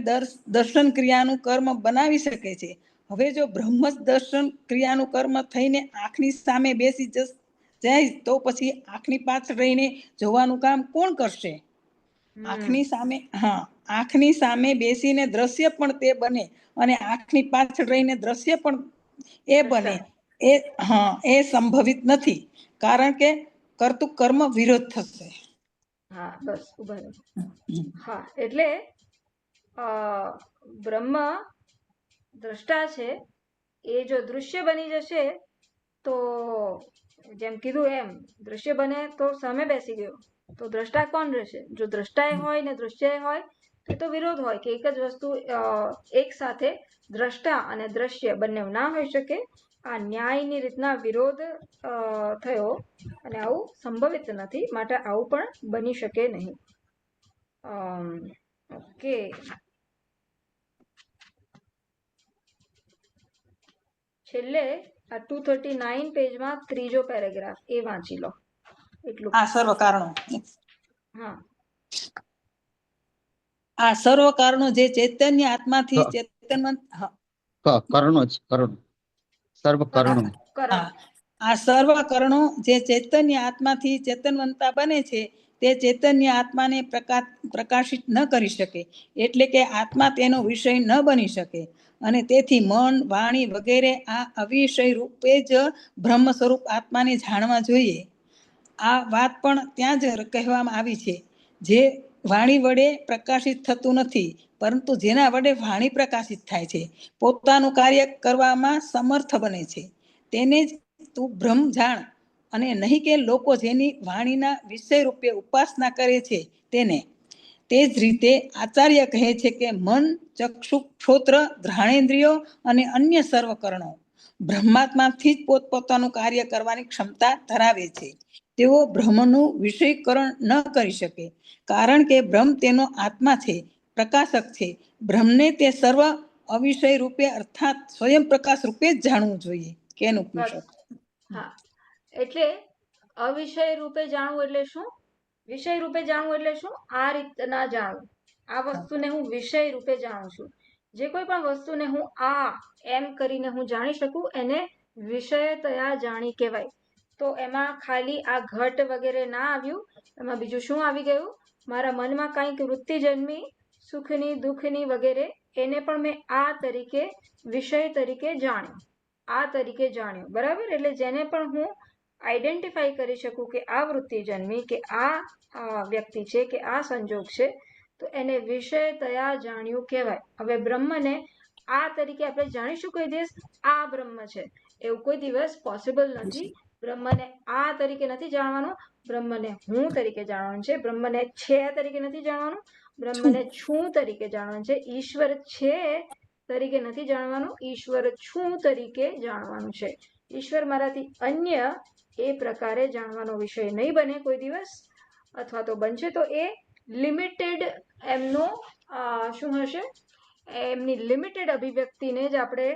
S3: દર્શન ક્રિયાનું કર્મ બનાવી શકે છે. હવે જો બ્રહ્મ જ દર્શન ક્રિયાનું કર્મ થઈને આંખની સામે બેસી જાય તો પછી આંખની પાછળ રહીને જોવાનું કામ કોણ કરશે? આંખની સામે બેસીને દ્રશ્ય પણ તે બને, અને આંખની પાછળ રહીને દ્રશ્ય પણ એ બને. એ સંભવિત નથી, કારણ કે કરતું કર્મ વિરોધ થશે.
S2: બસ ઉભા રહો. એટલે બ્રહ્મ દ્રષ્ટા છે, એ જો દૃશ્ય બની જશે તો જેમ કીધું એમ દ્રશ્ય બને તો સામે બેસી ગયો તો દ્રષ્ટા કોણ રહેશે? જો દ્રષ્ટાએ હોય ને દૃશ્ય હોય તો વિરોધ હોય કે એક જ વસ્તુ એક સાથે દ્રષ્ટા અને દ્રશ્ય બંને ના હોઈ શકે. આ ન્યાયની રીતના વિરોધ થયો અને આવું સંભવિત નથી, માટે આવું પણ બની શકે નહીં. ઓકે, છેલ્લે આ 239 પેજમાં ત્રીજો પેરેગ્રાફ એ વાંચી લો. એટલું
S3: આ સર્વ કારણો,
S2: હા,
S3: આ સર્વ કારણો જે ચૈતન્ય આત્માથી ચેતનવંત,
S4: કારણો જ કારણો, સર્વ કારણો.
S3: આ સર્વ કારણો જે ચૈતન્ય આત્માથી ચેતનવંતા બને છે તે ચૈતન્ય આત્માને પ્રકાશિત ન કરી શકે, એટલે કે આત્મા તેનો વિષય ન બની શકે, અને તેથી મન, વાણી વગેરે આ અવિષય રૂપે જ બ્રહ્મ સ્વરૂપ આત્માને જાણવા જોઈએ. આ વાત પણ ત્યાં જ કહેવામાં આવી છે, જે વાણી વડે પ્રકાશિત થતું નથી, પરંતુ જેના વડે વાણી પ્રકાશિત થાય છે, પોતાનું કાર્ય કરવામાં સમર્થ બને છે, તેને જ તું બ્રહ્મ જાણ, અને નહીં કે લોકો જેની વાણીના વિષય રૂપે ઉપાસના કરે છે તેને. તે જ રીતે આચાર્ય કહે છે કે મન, ચક્ષુ, શ્રોત્ર, ઘ્રાણેન્દ્રિયો અને અન્ય સર્વકરણો બ્રહ્માત્માથી જ પોતપોતાનું કાર્ય કરવાની ક્ષમતા ધરાવે છે. તેઓ બ્રહ્મનું વિષયકરણ ન કરી શકે, કારણ કે બ્રહ્મ તેનો આત્મા છે, પ્રકાશક છે. બ્રહ્મને તે સર્વ અવિષય રૂપે અર્થાત સ્વયં પ્રકાશ રૂપે જ જાણવું જોઈએ. કેનું પૂછો?
S2: હા, એટલે અવિષય રૂપે જાણવું એટલે શું? વિષય રૂપે જાણવું એટલે શું? આ રીતના જાણવું. આ વસ્તુને હું વિષય રૂપે જાણું છું. જે કોઈ પણ વસ્તુને હું આ એમ કરીને હું જાણી શકું એને વિષયતયા જાણી કહેવાય. તો એમાં ખાલી આ ઘટ વગેરે ના આવ્યું, એમાં બીજું શું આવી ગયું? મારા મનમાં કંઈક વૃત્તિ જન્મી, સુખની, દુઃખની વગેરે, એને પણ મેં આ તરીકે વિષય તરીકે જાણ્યું, આ તરીકે જાણ્યું, બરાબર? એટલે જેને પણ હું આઈડેન્ટિફાઈ કરી શકું કે આ વૃત્તિ જન્મી, કે આ વ્યક્તિ છે, કે આ સંજોગ છે, તો એને વિષયતયા જાણ્યું કહેવાય. હવે બ્રહ્મને આ તરીકે આપણે જાણીશું કોઈ દિવસ આ બ્રહ્મ છે, એવું કોઈ દિવસ પોસિબલ નથી. બ્રહ્મને આ તરીકે નથી જાણવાનું, બ્રહ્મને હું તરીકે જાણવાનું છે. બ્રહ્મને છે તરીકે નથી જાણવાનું, બ્રહ્મને છું તરીકે જાણવાનું છે. ઈશ્વર છે તરીકે નથી જાણવાનું, ઈશ્વર છું તરીકે જાણવાનું છે. ઈશ્વર મારાથી અન્ય એ પ્રકારે જાણવાનો વિષય નહીં બને કોઈ દિવસ, અથવા તો બનશે તો એ લિમિટેડ એમનો શું હશે, એમની લિમિટેડ અભિવ્યક્તિને જ આપણે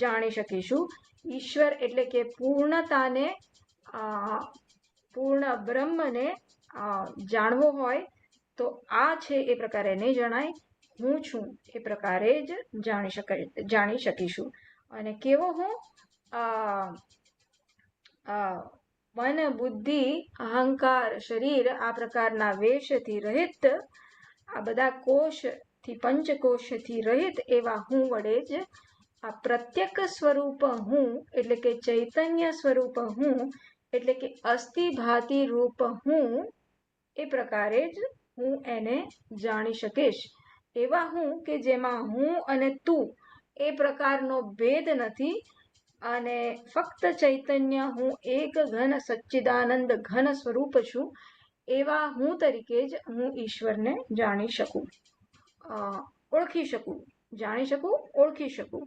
S2: જાણી શકીશું. ઈશ્વર એટલે કે પૂર્ણતાને, પૂર્ણ બ્રહ્મને જાણવો હોય તો આ છે એ પ્રકારે નહીં જણાય, હું છું એ પ્રકારે જ જાણી શકીશું. અને કેવો હું? મન, બુદ્ધિ, અહંકાર, શરીર આ પ્રકારના વેશથી રહિત, આ બધા કોષથી, પંચકોશથી રહિત એવા હું વડે જ આ પ્રત્યેક સ્વરૂપ હું, એટલે કે ચૈતન્ય સ્વરૂપ હું, એટલે કે અસ્થિ ભાતિ રૂપ હું, એ પ્રકારે જ હું એને જાણી શકીશ. એવા હું કે જેમાં હું અને તું એ પ્રકારનો ભેદ નથી, અને ફક્ત ચૈતન્ય હું એક ઘન સચ્ચિદાનંદ ઘન સ્વરૂપ છું. એવા હું તરીકે જ હું ઈશ્વરને જાણી શકું, ઓળખી શકું, જાણી શકું, ઓળખી શકું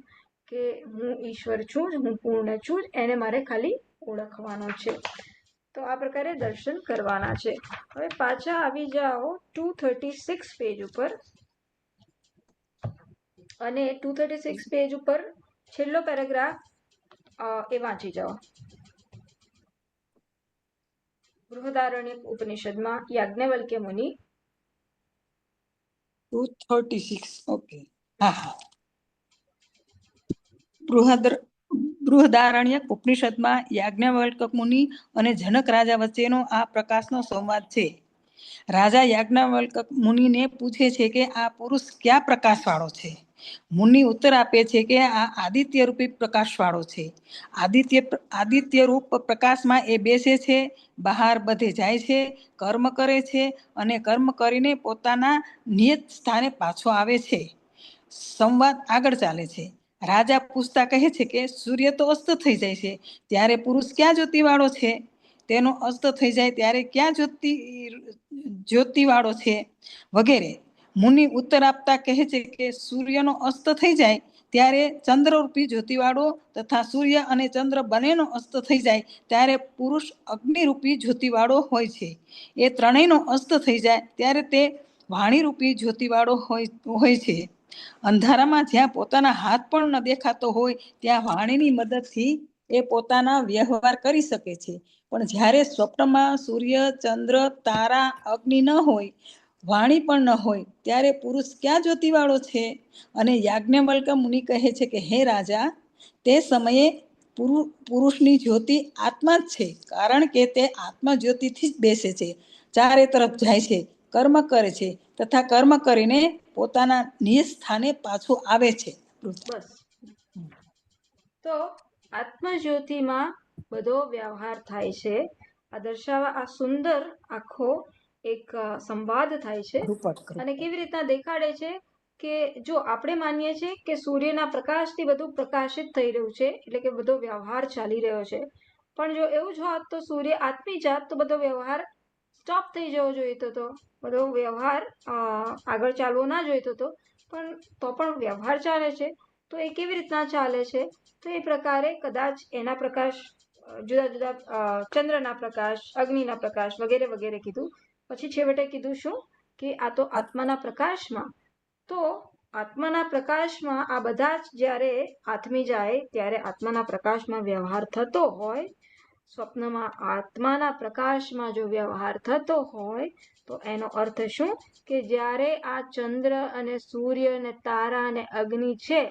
S2: કે હું ઈશ્વર છું, હું પૂર્ણ છું, એને મારે ખાલી ઓળખવાનો છે. તો આ પ્રકારે દર્શન કરવાના છે. હવે પાછા આવી જાઓ 236 પેજ ઉપર, અને 236 પેજ ઉપર છેલ્લો પેરેગ્રાફ એ વાંચી જાઓ. બૃહદારણ્યક ઉપનિષદમાં યાજ્ઞવલ્ક્ય મુનિ
S3: 236. ઓકે, હા. બૃહદારણ્યક ઉપનિષદમાં યાજ્ઞવલ્ક મુનિ અને જનક રાજા વચ્ચેનો આ પ્રકાશનો સંવાદ છે. રાજા યાજ્ઞવલ્ક મુનિને પૂછે છે કે આ પુરુષ ક્યાં પ્રકાશ વાળો છે? મુનિ ઉત્તર આપે છે કે આ આદિત્ય રૂપી પ્રકાશ વાળો છે. આદિત્ય રૂપ પ્રકાશમાં એ બેસે છે, બહાર બધે જાય છે, કર્મ કરે છે, અને કર્મ કરીને પોતાના નિયત સ્થાને પાછો આવે છે. સંવાદ આગળ ચાલે છે. રાજા પૂછતા કહે છે કે સૂર્ય તો અસ્ત થઈ જાય છે ત્યારે પુરુષ ક્યાં જ્યોતિવાળો છે, તેનો અસ્ત થઈ જાય ત્યારે ક્યાં જ્યોતિવાળો છે, વગેરે. મુનિ ઉત્તર આપતા કહે છે કે સૂર્યનો અસ્ત થઈ જાય ત્યારે ચંદ્રરૂપી જ્યોતિવાળો તથા સૂર્ય અને ચંદ્ર બંનેનો અસ્ત થઈ જાય ત્યારે પુરુષ અગ્નિરૂપી જ્યોતિવાળો હોય છે. એ ત્રણેયનો અસ્ત થઈ જાય ત્યારે તે વાણીરૂપી જ્યોતિવાળો હોય છે. અંધારામાં જ્યાં પોતાના હાથ પણ ન દેખાતો હોય ત્યાં વાણીની મદદથી એ પોતાના વ્યવહાર કરી શકે છે. પણ જ્યારે સ્વપ્નમાં સૂર્ય, ચંદ્ર, તારા, અગ્નિ ન હોય, વાણી પણ ન હોય ત્યારે પુરુષ ક્યાં જ્યોતિવાળો છે? અને યાજ્ઞવલ્ક મુનિ કહે છે કે હે રાજા, તે સમયે પુરુષની જ્યોતિ આત્મા જ છે, કારણ કે તે આત્મા જ્યોતિથી જ બેસે છે, ચારે તરફ જાય છે, કર્મ કરે છે તથા કર્મ કરીને પોતાના નિજ સ્થાને પાછું આવે છે.
S2: બસ. તો આત્મજ્યોતિમાં બધો વ્યવહાર થાય છે. આ દર્શાવવા આ સુંદર આખો એક સંવાદ થાય છે. અને કેવી રીતના દેખાડે છે કે જો આપણે માનીએ છીએ કે સૂર્યના પ્રકાશથી બધું પ્રકાશિત થઈ રહ્યું છે, એટલે કે બધો વ્યવહાર ચાલી રહ્યો છે, પણ જો એવું જ હોત તો સૂર્ય આત્મી જાત તો બધો વ્યવહાર સ્ટોપ થઈ જવો જોઈતો હતો, બધો વ્યવહાર આગળ ચાલવો ના જોઈતો હતો, પણ તો પણ વ્યવહાર ચાલે છે. તો એ કેવી રીતના ચાલે છે? તો એ પ્રકારે કદાચ એના પ્રકાશ જુદા જુદા ચંદ્રના પ્રકાશ, અગ્નિના પ્રકાશ વગેરે વગેરે કીધું. પછી છેવટે કીધું શું કે આ તો આત્માના પ્રકાશમાં, તો આત્માના પ્રકાશમાં આ બધા જ જ્યારે આથમી જાય ત્યારે આત્માના પ્રકાશમાં વ્યવહાર થતો હોય, સ્વપ્નમાં આત્માના પ્રકાશમાં જો વ્યવહાર થતો હોય તો એનો અર્થ શું કે જ્યારે આ ચંદ્ર અને સૂર્ય અને તારા અને અગ્નિ છે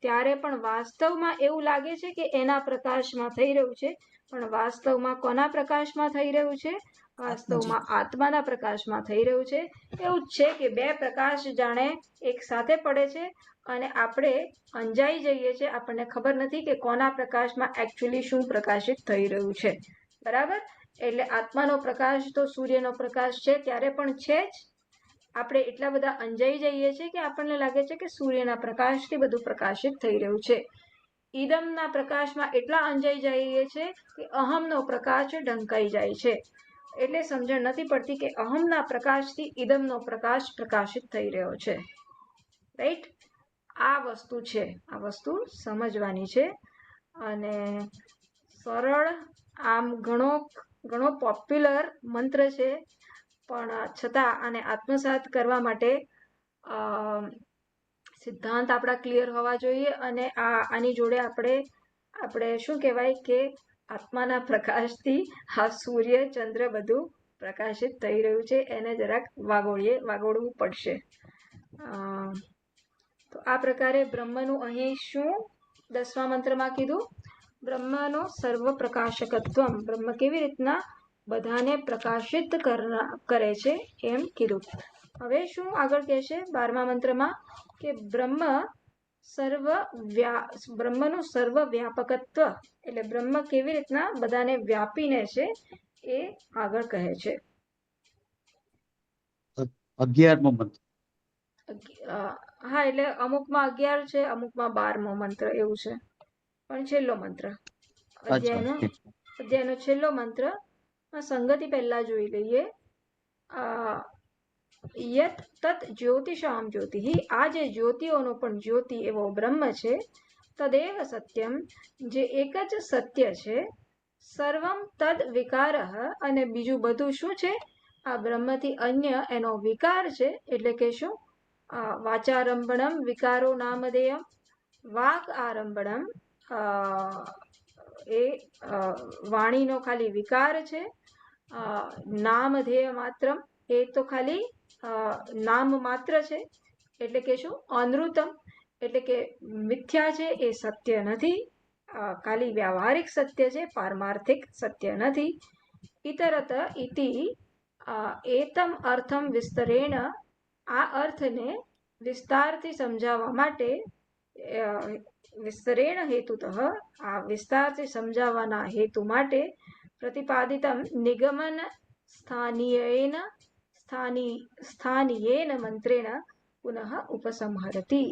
S2: ત્યારે પણ વાસ્તવમાં એવું લાગે છે કે એના પ્રકાશમાં થઈ રહ્યું છે, પણ વાસ્તવમાં કોના પ્રકાશમાં થઈ રહ્યું છે? વાસ્તવમાં આત્માના પ્રકાશમાં થઈ રહ્યું છે. એવું જ છે કે બે પ્રકાશ જાણે એક સાથે પડે છે અને આપણે અંજાઈ જઈએ છીએ, આપણને ખબર નથી કે કોના પ્રકાશમાં એકચ્યુઅલી શું પ્રકાશિત થઈ રહ્યું છે. બરાબર? એટલે આત્માનો પ્રકાશ તો સૂર્યનો પ્રકાશ છે ત્યારે પણ છે જ. આપણે એટલા બધા અંજાઈ જઈએ છીએ કે આપણને લાગે છે કે સૂર્યના પ્રકાશથી બધું પ્રકાશિત થઈ રહ્યું છે. ઈદમના પ્રકાશમાં એટલા અંજાઈ જઈએ છે કે અહમનો પ્રકાશ ઢંકાઈ જાય છે. એટલે સમજણ નથી પડતી કે અહમના પ્રકાશથી ઈદમનો પ્રકાશ પ્રકાશિત થઈ રહ્યો છે. રાઈટ? આ વસ્તુ છે, આ વસ્તુ સમજવાની છે. અને સરળ, આમ ઘણો પોપ્યુલર મંત્ર છે, પણ છતાં આને આત્મસાત કરવા માટે સિદ્ધાંત આપણા ક્લિયર હોવા જોઈએ. અને આની જોડે આપણે શું કહેવાય કે આત્માના પ્રકાશથી આ સૂર્ય, ચંદ્ર બધું પ્રકાશિત થઈ રહ્યું છે, એને જરાક વાગોળવું પડશે. તો આ પ્રકારે બ્રહ્મનું અહીં શું 10મા મંત્રમાં કીધું? બ્રહ્મનો સર્વ પ્રકાશકત્વ, બ્રહ્મ કેવી રીતના બધાને પ્રકાશિત કરે છે એમ કીધું. હવે શું આગળ કહેશે 12મા મંત્રમાં કે બ્રહ્મનું સર્વ વ્યાપકત્વ, એટલે બ્રહ્મ કેવી રીતના બધાને વ્યાપીને છે એ આગળ કહે છે.
S4: 11મો મંત્ર.
S2: હા, એટલે અમુકમાં 11 છે, અમુકમાં 12મો મંત્ર એવું છે, પણ છેલ્લો મંત્ર અધ્યાયનો છેલ્લો મંત્ર. સંગતિ પહેલા જોઈ લઈએ. યત તત જ્યોતિષામ જ્યોતિ, આ જે જ્યોતિઓનો પણ જ્યોતિ એવો બ્રહ્મ છે, તદેવ સત્યમ, જે એક જ સત્ય છે, સર્વમ તદ વિકાર, અને બીજું બધું શું છે? આ બ્રહ્મથી અન્ય એનો વિકાર છે. એટલે કે શું? વાચારંભણમ વિકારો નામધેયમ, વાક આરંભણમ એ વાણીનો ખાલી વિકાર છે. નામધેય માત્રમ, એ તો ખાલી નામ માત્ર છે. એટલે કે શું? અનૃતમ, એટલે કે મિથ્યા છે, એ સત્ય નથી, ખાલી વ્યાવહારિક સત્ય છે, પારમાર્થિક સત્ય નથી. ઇતરત ઇતિ એતમ અર્થમ વિસ્તરેણ, આ અર્થને વિસ્તારથી સમજાવવા માટે, વિસ્તરેણ હેતુતઃ, આ વિસ્તારથી સમજાવવાના હેતુ માટે, પ્રતિપાદિતમ નિગમન સ્થાનીયેન મંત્રેણ, પુનઃ ઉપસંહરતી.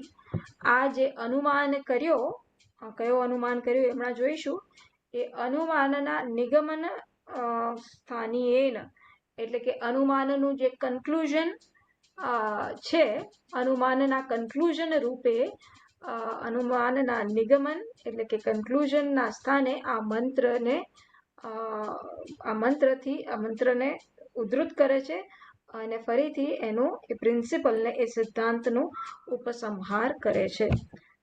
S2: આ જે અનુમાન કર્યો, કયો અનુમાન કર્યો હમણાં જોઈશું. એ અનુમાનના નિગમન સ્થાનીયેન, એટલે કે અનુમાનનું જે કન્ક્લુઝન છે, અનુમાનના કન્ક્લુઝન રૂપે અનુમાનના નિગમન એટલે કે કન્ક્લુઝનના સ્થાને આ મંત્રને ઉદ્ધૃત કરે છે અને ફરીથી એનું એ પ્રિન્સિપલને, એ સિદ્ધાંતનું ઉપસંહાર કરે છે.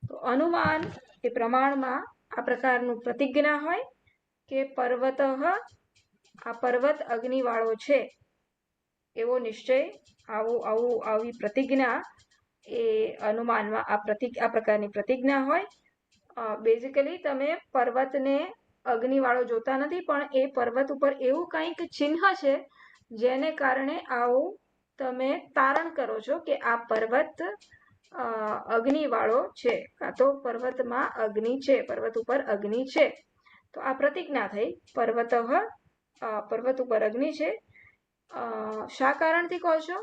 S2: તો અનુમાન એ પ્રમાણમાં આ પ્રકારનું પ્રતિજ્ઞા હોય કે પર્વત, આ પર્વત અગ્નિવાળો છે એવો નિશ્ચય, આવી પ્રતિજ્ઞા એ અનુમાનમાં આ પ્રકારની પ્રતિજ્ઞા હોય. બેઝિકલી તમે પર્વતને અગ્નિવાળો જોતા નથી, પણ એ પર્વત ઉપર એવું કંઈક ચિહ્ન છે જેને કારણે આવું તમે તારણ કરો છો કે આ પર્વત અગ્નિવાળો છે, કાં તો પર્વતમાં અગ્નિ છે, પર્વત ઉપર અગ્નિ છે. તો આ પ્રતિજ્ઞા થઈ, પર્વત ઉપર અગ્નિ છે. શા કારણથી કહો છો?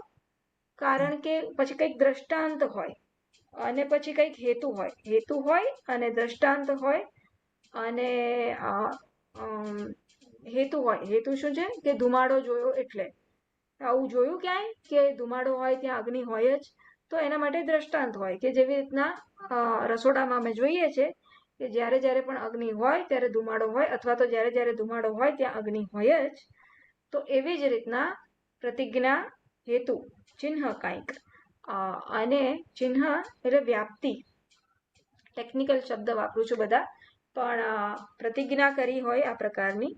S2: કારણ કે પછી કંઈક દ્રષ્ટાંત હોય અને પછી કંઈક હેતુ હોય અને દ્રષ્ટાંત હોય અને હેતુ હોય. હેતુ શું છે? કે ધુમાડો જોયો એટલે. આવું જોયું ક્યાંય કે ધુમાડો હોય ત્યાં અગ્નિ હોય જ? તો એના માટે દ્રષ્ટાંત હોય, કે જેવી રીતના રસોડામાં અમે જોઈએ છે કે જ્યારે જ્યારે પણ અગ્નિ હોય ત્યારે ધુમાડો હોય, અથવા તો જ્યારે જ્યારે ધુમાડો હોય ત્યાં અગ્નિ હોય જ. તો એવી જ રીતના પ્રતિજ્ઞા, હેતુ, ચિહ્ન કાંઈક, અને ચિહ્ન એટલે વ્યાપ્તિ. ટેકનિકલ શબ્દ વાપરું છું બધા, પણ પ્રતિજ્ઞા કરી હોય આ પ્રકારની.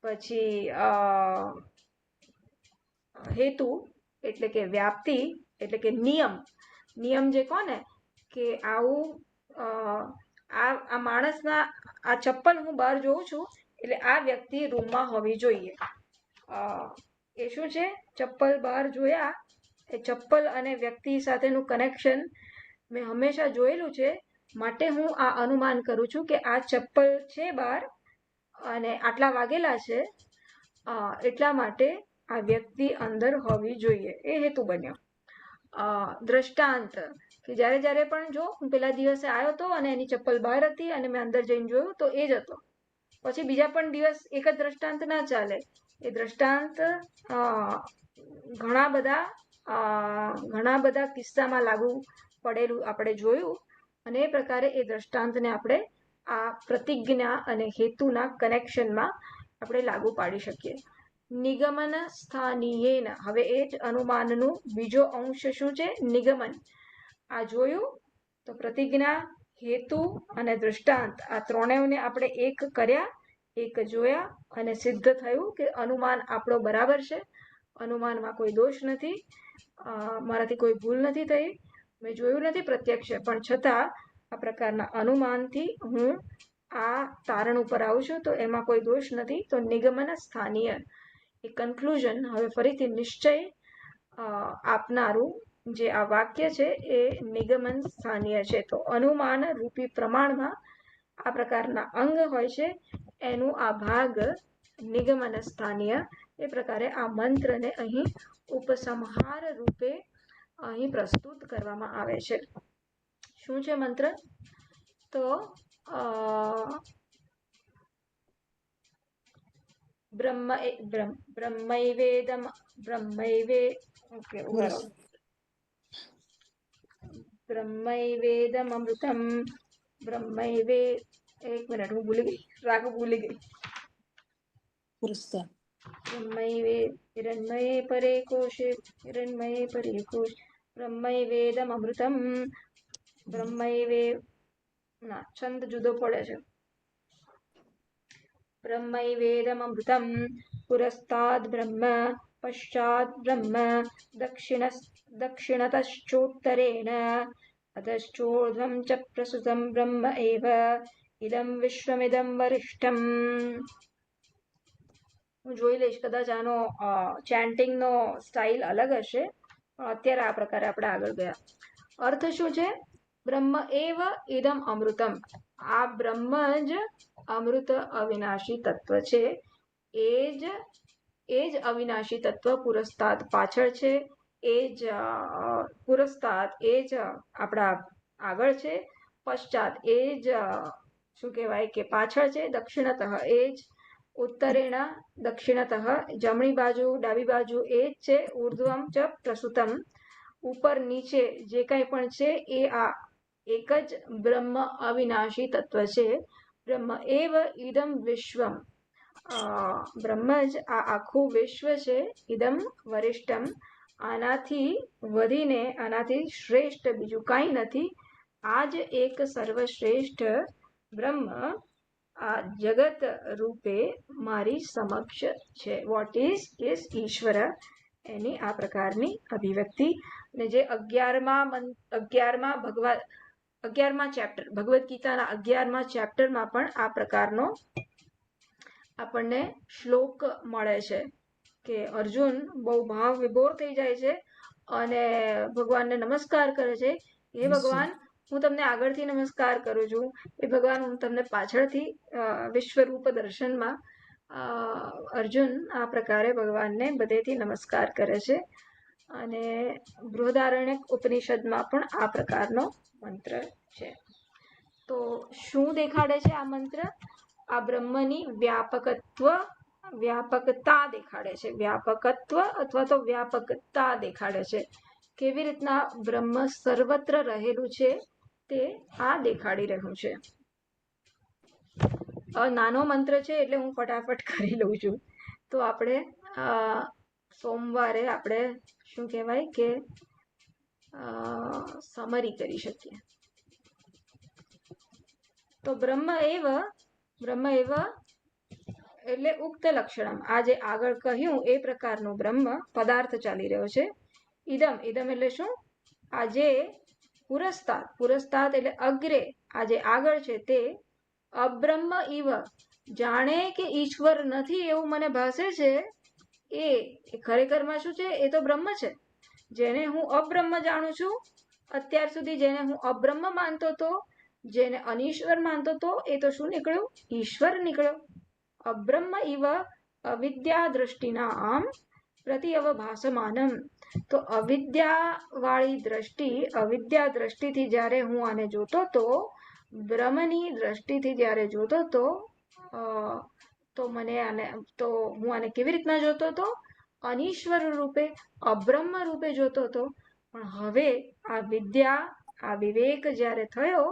S2: પછી હેતુ એટલે કે વ્યાપ્તિ, એટલે કે નિયમ જે કોને કે આવું આ માણસના આ ચપ્પલ હું બહાર જોઉં છું એટલે આ વ્યક્તિ રૂમમાં હોવી જોઈએ. એ શું છે? ચપ્પલ બહાર જોયા, એ ચપ્પલ અને વ્યક્તિ સાથેનું કનેક્શન મેં હંમેશા જોયેલું છે, માટે હું આ અનુમાન કરું છું કે આ ચપ્પલ છે બહાર અને આટલા વાગેલા છે, એટલા માટે આ વ્યક્તિ અંદર હોવી જોઈએ. એ હેતુ બન્યો. દ્રષ્ટાંત કે જ્યારે જ્યારે પણ જો હું પેલા દિવસે આવ્યો હતો અને એની ચપ્પલ બહાર હતી અને મેં અંદર જઈને જોયું તો એ જ હતો, પછી બીજા પણ દિવસ એક જ દ્રષ્ટાંત ના ચાલે. એ દ્રષ્ટાંત ઘણા બધા કિસ્સામાં લાગુ પડેલું આપણે જોયું, અને એ પ્રકારે એ દ્રષ્ટાંતને આપણે આ પ્રતિજ્ઞા અને હેતુના કનેક્શનમાં આપણે લાગુ પાડી શકીએ. નિગમન સ્થાનીયેન, હવે એ જ અનુમાનનું બીજો અંશ શું છે? નિગમન. આ જોયું તો પ્રતિજ્ઞા, હેતુ અને દૃષ્ટાંત, આ ત્રણેયને આપણે એક કર્યા, એક જોયા અને સિદ્ધ થયું કે અનુમાન આપણો બરાબર છે, અનુમાનમાં કોઈ દોષ નથી, મારાથી કોઈ ભૂલ નથી થઈ, મેં જોયું નથી પ્રત્યક્ષ, પણ છતાં આ પ્રકારના અનુમાનથી હું આ તારણ ઉપર આવું છું, તો એમાં કોઈ દોષ નથી. તો નિગમન સ્થાનીય, એ કન્ક્લુઝન, હવે ફરીથી નિશ્ચય આપનારું જે આ વાક્ય છે એ નિગમન સ્થાનીય છે. તો અનુમાન રૂપી પ્રમાણમાં આ પ્રકારના અંગ હોય છે, એનું આ ભાગ નિગમન સ્થાનીય. એ પ્રકારે આ મંત્રને અહીં ઉપસંહાર રૂપે અહીં પ્રસ્તુત કરવામાં આવે છે. શું છે મંત્ર? તો બ્રહ્મૈવેદમૃતમ એક મિનિટ, હું ભૂલી ગઈ, રાગ ભૂલી ગઈ. હિરણ્મયે પરે કોશે બ્રહ્મૈવેદમૃતમ, ના, છંદ જુદો પડે છે. બ્રહ્મૈવેદમૃતમ પુરસ્તાદ બ્રહ્મ પશ્ચાદ બ્રહ્મ દક્ષિણતશ્ચોત્તરેણ અધશ્ચોર્ધ્વં ચ પ્રસૃતં બ્રહ્મ એવ ઇદં વિશ્વમિદં વરિષ્ઠમ. હું જોઈ લઈશ, કદાચ આનો ચેન્ટિંગનો સ્ટાઇલ અલગ હશે, પણ અત્યારે આ પ્રકારે આપણે આગળ ગયા. અર્થ શું છે? બ્રહ્મ એવ ઇદમ અમૃતમ, આ બ્રહ્મ જ અમૃત અવિનાશી તત્વ છે. એ જ અવિનાશી તત્વ પુરસ્તાદ પાછળ છે, એ જ પુરસ્તાત એ જ આપણા આગળ છે, પશ્ચાત એ જ શું કહેવાય કે પાછળ છે, દક્ષિણતઃ એ જ ઉત્તરેણ દક્ષિણતઃ જમણી બાજુ ડાબી બાજુ એ જ છે, ઉર્ધ્વમ ચ પ્રસુતમ ઉપર નીચે જે કંઈ પણ છે એ આ એક જ બ્રહ્મ અવિનાશી તત્વ છે. બ્રહ્મ એવ ઇદમ વિશ્વમ, બ્રહ્મ જ આ આખું વિશ્વ છે. ઇદમ વરિષ્ઠમ, આનાથી વધીને આનાથી શ્રેષ્ઠ બીજું કાંઈ નથી. આ જ એક સર્વશ્રેષ્ઠ બ્રહ્મ આ જગત રૂપે મારી સમક્ષ છે. વોટ ઇઝ ઈશ્વર, એની આ પ્રકારની અભિવ્યક્તિ. અને જે 11મા ચેપ્ટર ભગવદ્ ગીતાના 11મા ચેપ્ટરમાં પણ આ પ્રકારનો આપણને શ્લોક મળે છે કે અર્જુન બહુ ભાવ વિભોર થઈ જાય છે અને ભગવાનને નમસ્કાર કરે છે. હે ભગવાન, હું તમને આગળથી નમસ્કાર કરું છું. એ ભગવાન, હું તમને પાછળથી વિશ્વરૂપ દર્શનમાં અર્જુન આ પ્રકારે ભગવાનને બધેથી નમસ્કાર કરે છે. અને બૃહદારણ્યક ઉપનિષદમાં પણ આ પ્રકારનો મંત્ર છે. તો શું દેખાડે છે આ મંત્ર? આ બ્રહ્મની વ્યાપકતા દેખાડે છે. વ્યાપકત્વ અથવા તો વ્યાપકતા દેખાડે છે. કેવી રીતના બ્રહ્મ સર્વત્ર રહેલું છે તે આ દેખાડી રહ્યું છે. નાનો મંત્ર છે એટલે હું ફટાફટ કરી લઉં છું. તો આપણે સોમવારે આપણે શું કહેવાય કે સમરી કરી શકીએ. તો બ્રહ્મ એવ એટલે ઉક્ત લક્ષણમ, આ જે આગળ કહ્યું એ પ્રકારનું બ્રહ્મ પદાર્થ ચાલી રહ્યો છે. ઇદમ એટલે શું? આ જે પુરસ્તાત એટલે અગ્રે, આ જે આગળ છે તે અબ્રહ્મ ઇવ, જાણે કે ઈશ્વર નથી એવું મને ભાસે છે. એ ખરેખરમાં શું છે? એ તો બ્રહ્મ છે. જેને હું અબ્રહ્મ જાણું છું, અત્યાર સુધી જેને હું અબ્રહ્મ માનતો હતો, જેને અનીશ્વર માનતો હતો, એ તો શું નીકળ્યું? ઈશ્વર નીકળ્યો. અબ્રહ્મ ઇવ અવિદ્યા દ્રષ્ટિના આમ પ્રતિ અવભાસમાનમ. તો અવિદ્યાવાળી દ્રષ્ટિ, અવિદ્યા દ્રષ્ટિથી જ્યારે હું આને જોતો હતો, બ્રહ્મની દ્રષ્ટિથી જ્યારે જોતો હતો, તો હું આને કેવી રીતના જોતો હતો? અનીશ્વર રૂપે, અબ્રહ્મ રૂપે જોતો હતો. પણ હવે આ વિદ્યા, આ વિવેક જ્યારે થયો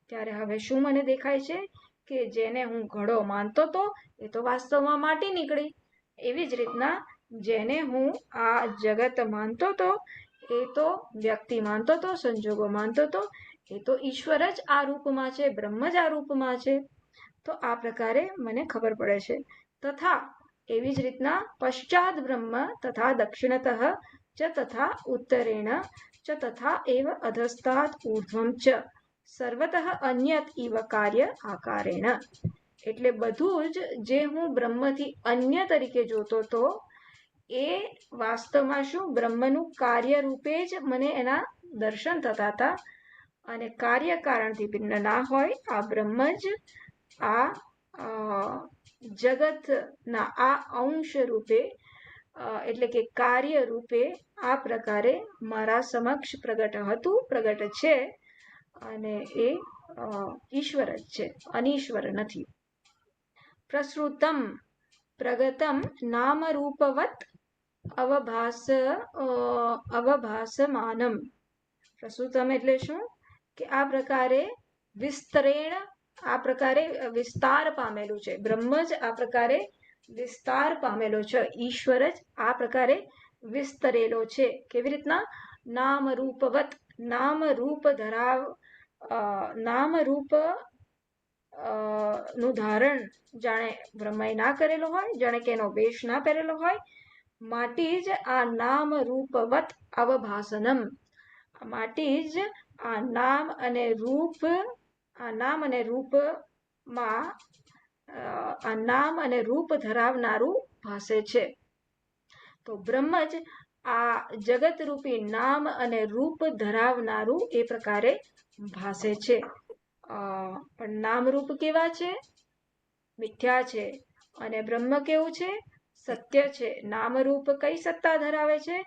S2: ત્યારે હવે શું મને દેખાય છે કે જેને હું ઘડો માનતો હતો એ તો વાસ્તવમાં માટી નીકળી. એવી જ રીતના જેને હું આ જગત માનતો હતો, એ તો વ્યક્તિ માનતો હતો, સંજોગો માનતો હતો, એ તો ઈશ્વર જ આ રૂપમાં છે, બ્રહ્મ જ આ રૂપમાં છે. તો આ પ્રકારે મને ખબર પડે છે. તથા એવી જ રીતના પશ્ચાત બ્રહ્મ તથા દક્ષિણતઃ ચ તથા ઉત્તરેણ ચ તથા એવ અધસ્તાત ઊર્ધ્વમ ચ સર્વતઃ અન્યત ઇવ કાર્ય આકારેણ. એટલે બધું જ જે હું બ્રહ્મથી અન્ય તરીકે જોતો હતો, એ વાસ્તવમાં શું? બ્રહ્મનું કાર્ય રૂપે જ મને એના દર્શન થતા હતા. અને કાર્ય કારણથી ભિન્ન ના હોય આ બ્રહ્મ જ આ જગતના આ અંશ રૂપે, એટલે કે કાર્ય રૂપે આ પ્રકારે મારા સમક્ષ પ્રગટ હતું, પ્રગટ છે. અને એ ઈશ્વર જ છે, અનીશ્વર નથી. પ્રસૃતમ પ્રગતમ નામરૂપવત અવભાસમાનમ. પ્રસૃતમ એટલે શું? કે આ પ્રકારે વિસ્તરેણ, આ પ્રકારે વિસ્તાર પામેલું છે. બ્રહ્મ જ આ પ્રકારે વિસ્તાર પામેલો છે. ઈશ્વર જ આ પ્રકારે વિસ્તરેલો છે. કેવી રીતના? નામરૂપવત, નામરૂપ નું ધારણ જાણે બ્રહ્મએ ના કરેલો હોય, જાણે કે એનો વેશ ના પહેરેલો હોય, માટે જ આ નામ રૂપવત અવભાસનમ, માટે જ આ નામ અને રૂપ ધરાવનારું ભાસે છે. તો બ્રહ્મ જ આ જગત રૂપી નામ અને રૂપ ધરાવનારું એ પ્રકારે ભાસે છે. પણ નામ રૂપ કેવા છે? મિથ્યા છે. અને બ્રહ્મ કેવું છે? સત્ય છે. નામરૂપ કઈ સત્તા ધરાવે છે?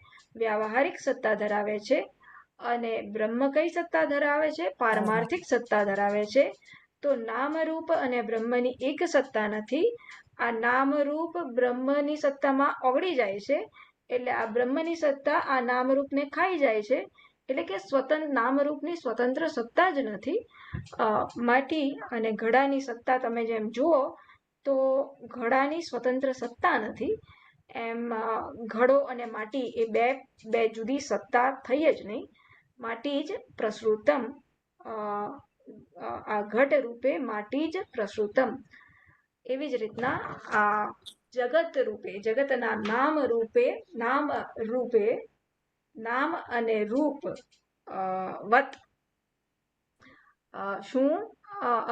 S2: વ્યાવહારિક સત્તા ધરાવે છે. અને બ્રહ્મ કઈ સત્તા ધરાવે છે? પારમાર્થિક સત્તા ધરાવે છે. તો નામરૂપ અને બ્રહ્મની એક સત્તા નથી. આ નામરૂપ બ્રહ્મની સત્તામાં ઓગળી જાય છે, એટલે આ બ્રહ્મની સત્તા આ નામરૂપને ખાઈ જાય છે. એટલે કે નામરૂપની સ્વતંત્ર સત્તા જ નથી. માટી અને ઘડાની સત્તા તમે જેમ જુઓ તો ઘડાની સ્વતંત્ર સત્તા નથી. એમ ઘડો અને માટી એ બે જુદી સત્તા થઈ જ નહીં. માટી જ પ્રસૃતમ, આ ઘટ રૂપે માટી જ પ્રસૃતમ. એવી જ રીતના આ જગત રૂપે, જગતના નામ અને રૂપ વત શું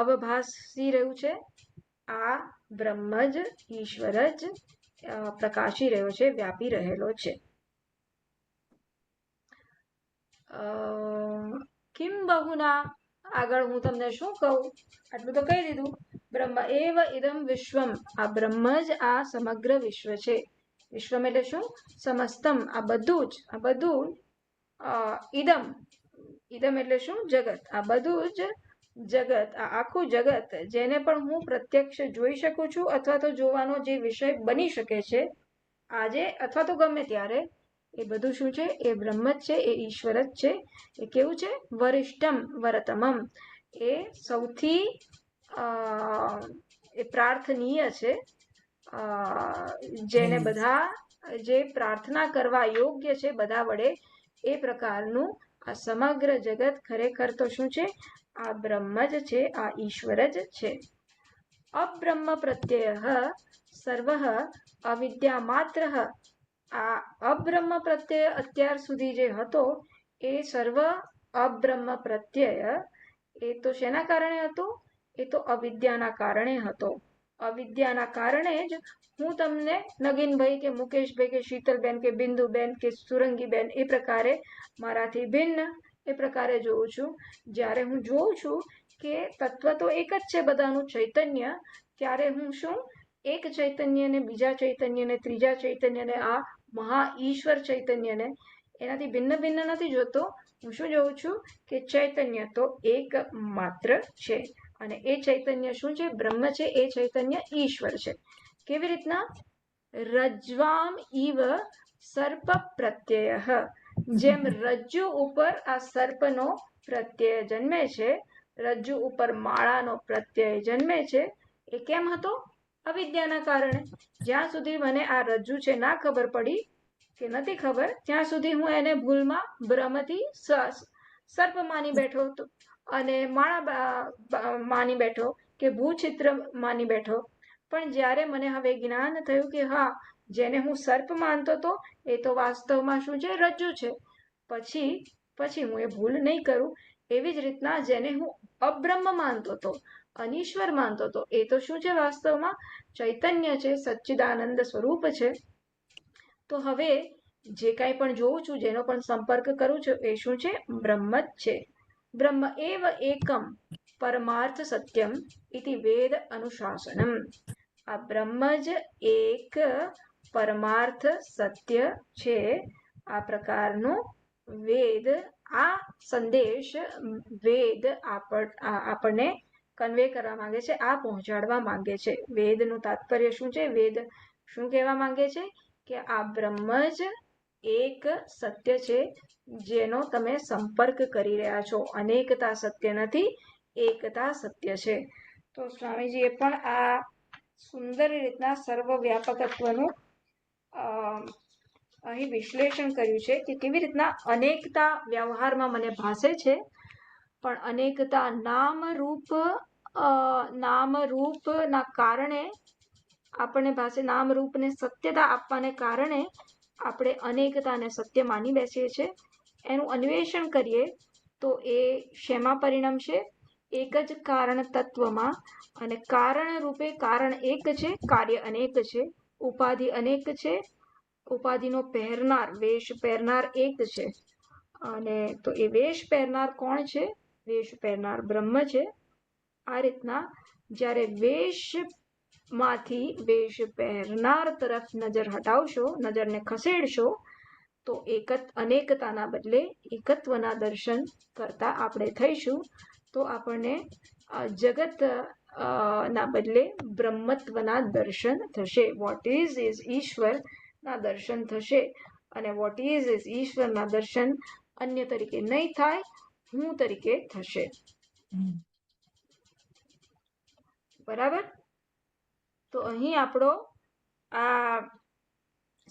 S2: અવભાસી રહ્યું છે? આ બ્રહ્મ જ, ઈશ્વર જ પ્રકાશી રહ્યો છે, વ્યાપી રહેલો છે. કિમ બહુના, આગળ હું તમને શું કહું? આટલું તો કહી દીધું. બ્રહ્મ એવ ઇદમ વિશ્વમ, આ બ્રહ્મ જ આ સમગ્ર વિશ્વ છે. વિશ્વમ એટલે શું? સમસ્તમ, આ બધું જ ઇદમ એટલે શું? જગત. આ બધું જ જગત, આ આખું જગત, જેને પણ હું પ્રત્યક્ષ જોઈ શકું છું અથવા તો જોવાનો જે વિષય બની શકે છે આજે અથવા તો ગમે ત્યારે, એ બધું શું છે? એ બ્રહ્મ જ છે, એ ઈશ્વર જ છે. એ કેવું છે? વરિષ્ઠમ વરતમમ, એ સૌથી એ પ્રાર્થનીય છે. જેને બધા જે પ્રાર્થના કરવા યોગ્ય છે બધા વડે, એ પ્રકારનું આ સમગ્ર જગત ખરેખર તો શું છે? આ બ્રહ્મ જ છે, આ ઈશ્વર જ છે. અબ્રહ્મ પ્રત્યય સર્વ અવિદ્યા માત્ર, આ અબ્રહ્મ પ્રત્યય અત્યાર સુધી જે હતો એ સર્વ અબ્રહ્મ પ્રત્યય, એ તો શેના કારણે હતો? એ તો અવિદ્યાના કારણે હતો. અવિદ્યાના કારણે જ હું તમને નગીનભાઈ કે મુકેશભાઈ કે શીતલબેન કે બિંદુબેન કે સુરંગીબેન એ પ્રકારે મારાથી ભિન્ન એ પ્રકારે જોઉં છું. જ્યારે હું જોઉં છું કે તત્વ તો એક જ છે બધાનું, ચૈતન્ય, ત્યારે હું શું? એક ચૈતન્યને, બીજા ચૈતન્યને, ત્રીજા ચૈતન્યને, આ મહા ઈશ્વર ચૈતન્યને એનાથી ભિન્ન ભિન્ન નથી જોતો. હું શું જોઉં છું? કે ચૈતન્ય તો એક માત્ર છે, અને એ ચૈતન્ય શું છે? બ્રહ્મ છે. એ ચૈતન્ય ઈશ્વર છે. કેવી રીતના? રજ્વામ ઇવ સર્પ પ્રત્યય, જેમ રજ્જુ ઉપર આ સર્પનો પ્રત્યય જન્મે છે, રજ્જુ ઉપર માળાનો પ્રત્યય જન્મે છે, એ કેમ હતો? અવિદ્યાના કારણે. જ્યાં સુધી મને આ રજ્જુ છે ના ખબર પડી કે નથી ખબર, ત્યાં સુધી હું એને ભૂલમાં બ્રહ્મથી સર્પ માની બેઠો હતો, અને માળા માની બેઠો, કે ભૂચિત્ર માની બેઠો. પણ જ્યારે મને હવે જ્ઞાન થયું કે હા, જેને હું સર્પ માનતો હતો એ તો વાસ્તવમાં શું છે? રજ્જુ છે. પછી હું એ ભૂલ નહીં કરું. એવી જ રીતના જેને હું અબ્રહ્મ માનતો હતો, અનીશ્વર માનતો હતો, એ તો શું છે? વાસ્તવમાં ચૈતન્ય છે, સચ્ચિદાનંદ સ્વરૂપ છે. તો હવે જે કાંઈ પણ જોઉં છું, જેનો પણ સંપર્ક કરું છું, એ શું છે? બ્રહ્મ જ છે. બ્રહ્મ એવ એકમ પરમાર્થ સત્યમ ઇતિ વેદ અનુશાસનમ, આ બ્રહ્મ જ એક પરમાર્થ સત્ય છે. આ પ્રકારનો વેદ, આ સંદેશ વેદ આપણને કન્વે કરવા માંગે છે, આ પહોંચાડવા માંગે છે. વેદનું તાત્પર્ય શું છે? વેદ શું કહેવા માંગે છે? કે આ બ્રહ્મ જ એક સત્ય છે, જેનો તમે સંપર્ક કરી રહ્યા છો. અનેકતા સત્ય નથી, એકતા સત્ય છે. તો સ્વામીજીએ પણ આ સુંદર રીતના સર્વવ્યાપકત્વનું અહીં વિશ્લેષણ કર્યું છે કે કેવી રીતના અનેકતા વ્યવહારમાં મને ભાસે છે, પણ અનેકતા નામરૂપના કારણે આપણને ભાષે, નામરૂપને સત્યતા આપવાને કારણે આપણે અનેકતાને સત્ય માની બેસીએ છીએ. એનું અન્વેષણ કરીએ તો એ શેમાં પરિણમશે? એક જ કારણ તત્વમાં, અને કારણ રૂપે કારણ એક છે, કાર્ય અનેક છે, ઉપાધિ અનેક છે, ઉપાધિનો પહેરનાર, વેશ પહેરનાર એક છે. અને તો એ વેશ પહેરનાર કોણ છે? વેશ પહેરનાર બ્રહ્મ છે. આ રીતના જ્યારે વેશ માંથી વેશ પહેરનાર તરફ નજર હટાવશો, નજરને ખસેડશો, તો અનેકતાના બદલે એકત્વના દર્શન કરતા આપણે થઈશું. તો આપણને જગત ના બદલે બ્રહ્મત્વના દર્શન થશે. વોટ ઇઝ ઈશ્વર ના દર્શન થશે. અને વોટ ઇઝ ઈશ્વરના દર્શન અન્ય તરીકે નહીં થાય, હું તરીકે થશે. બરાબર? તો અહીં આપણો આ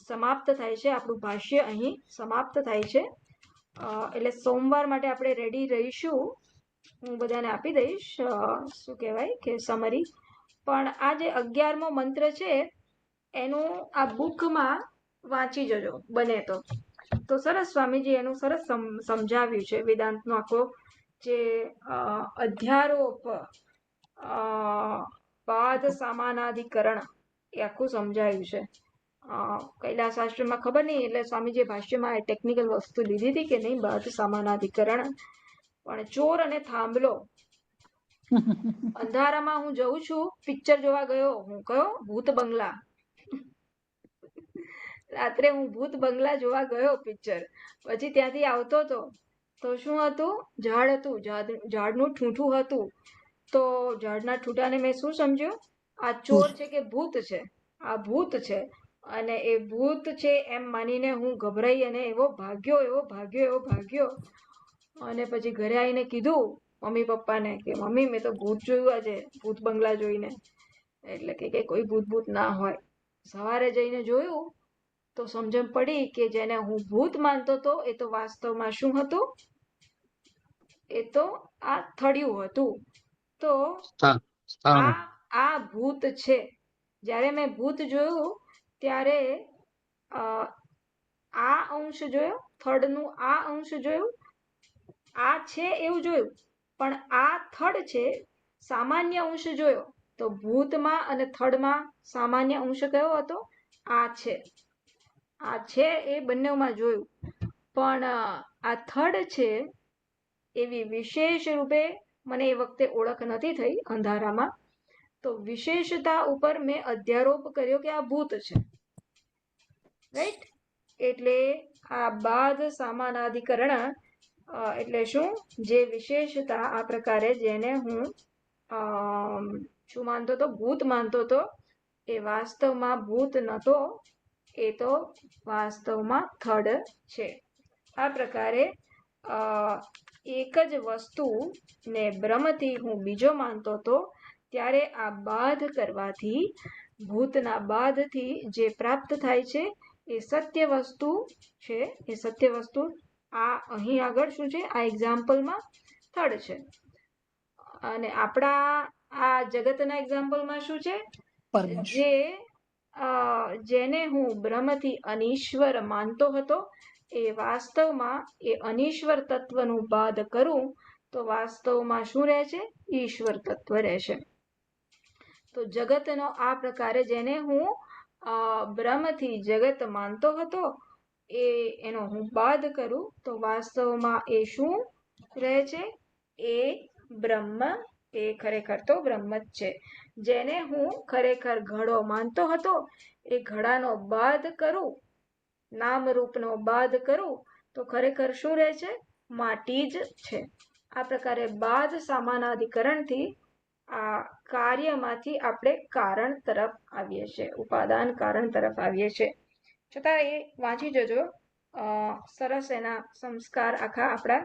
S2: સમાપ્ત થાય છે, આપણું ભાષ્ય અહીં સમાપ્ત થાય છે. એટલે સોમવાર માટે આપણે રેડી રહીશું. હું બધાને આપી દઈશ શું કહેવાય કે સમરી. પણ આ જે 11મો મંત્ર છે એનું આ બુકમાં વાંચી જજો બને તો સરસ સ્વામીજી એનું સરસ સમજાવ્યું છે. વેદાંતનો આખો જે અધ્યારોપ બાધ સામાનાધિકરણ એ આખું સમજાયું છે. કૈલાશાસ્ત્રમાં ખબર નહીં, એટલે સ્વામીજીએ ભાષ્યમાં ટેકનિકલ વસ્તુ લીધી હતી કે નહીં, બાધ સામાનાધિકરણ. પણ ચોર અને થાંભલો, અંધારામાં હું જઉં છું, પિક્ચર જોવા ગયો, હું કયો ભૂત બંગલા. રાત્રે હું ભૂત બંગલા જોવા ગયો પિક્ચર, પછી ત્યાંથી આવતો હતો તો શું હતું? ઝાડ હતું, ઝાડનું ઠૂંઠું હતું. તો ઝાડના ઠૂંઠાને મેં શું સમજ્યું? આ ચોર છે કે ભૂત છે? આ ભૂત છે. અને એ ભૂત છે એમ માનીને હું ગભરાઈ અને એવો ભાગ્યો. અને પછી ઘરે આવીને કીધું મમ્મી પપ્પાને કે મમ્મી મેં તો ભૂત જોયું આજે, ભૂત બંગલા જોઈને. એટલે કે કોઈ ભૂત ના હોય. સવારે જઈને જોયું તો સમજણ પડી કે જેને હું ભૂત માનતો હતો એ તો વાસ્તવમાં શું હતું? એ તો આ થડિયું હતું. તો આ ભૂત છે. જ્યારે મેં ભૂત જોયું ત્યારે આ અંશ જોયો, થડનું આ અંશ જોયું, આ છે એવું જોયું. પણ આ થડ છે, સામાન્ય અંશ જોયો. તો ભૂતમાં અને થડમાં સામાન્ય અંશ કયો હતો? આ છે એ બંનેમાં જોયું. પણ આ થડ છે એવી વિશેષ રૂપે મને એ વખતે ઓળખ નથી થઈ અંધારામાં. તો વિશેષતા ઉપર મેં અધ્યારોપ કર્યો કે આ ભૂત છે. રાઈટ? એટલે આ બાધ સામાનાધિકરણ એટલે શું? જે વિશેષતા આ પ્રકારે જેને હું શું માનતો હતો? ભૂત માનતો હતો, એ વાસ્તવમાં ભૂત નહોતો, એ તો વાસ્તવમાં થડ છે. આ પ્રકારે એક જ વસ્તુ ને બ્રહ્મથી હું બીજો માનતો હતો, ત્યારે આ બાધ કરવાથી, ભૂતના બાધથી જે પ્રાપ્ત થાય છે એ સત્ય વસ્તુ છે. એ સત્ય વસ્તુ આ અહીં આગળ શું છે? આ એક્ઝામ્પલમાં થડ છે. અને આપણા આ જગતના એક્ઝામ્પલમાં શું છે? જેને હું બ્રહ્મથી અનીશ્વર માનતો હતો, એ વાસ્તવમાં એ અનીશ્વર તત્વનું બાદ કરું તો વાસ્તવમાં શું રહે છે? ઈશ્વર તત્વ રહેશે. તો જગતનો આ પ્રકારે જેને હું બ્રહ્મથી જગત માનતો હતો, એનો હું બાદ કરું તો વાસ્તવમાં એ શું રહે છે? એ બ્રહ્મ, એ ખરેખર તો બ્રહ્મ જ છે. જેને હું ખરેખર ઘડો માનતો હતો, એ ઘડાનો બાદ કરું, નામ રૂપનો બાદ કરું તો ખરેખર શું રહે છે? માટી જ છે. આ પ્રકારે બાદ સામાનાધિકરણથી આ કાર્યમાંથી આપણે કારણ તરફ આવીએ છીએ, ઉપાદાન કારણ તરફ આવીએ છીએ. છતાં એ વાંચી જજો, સરસ એના સંસ્કાર આખા આપણા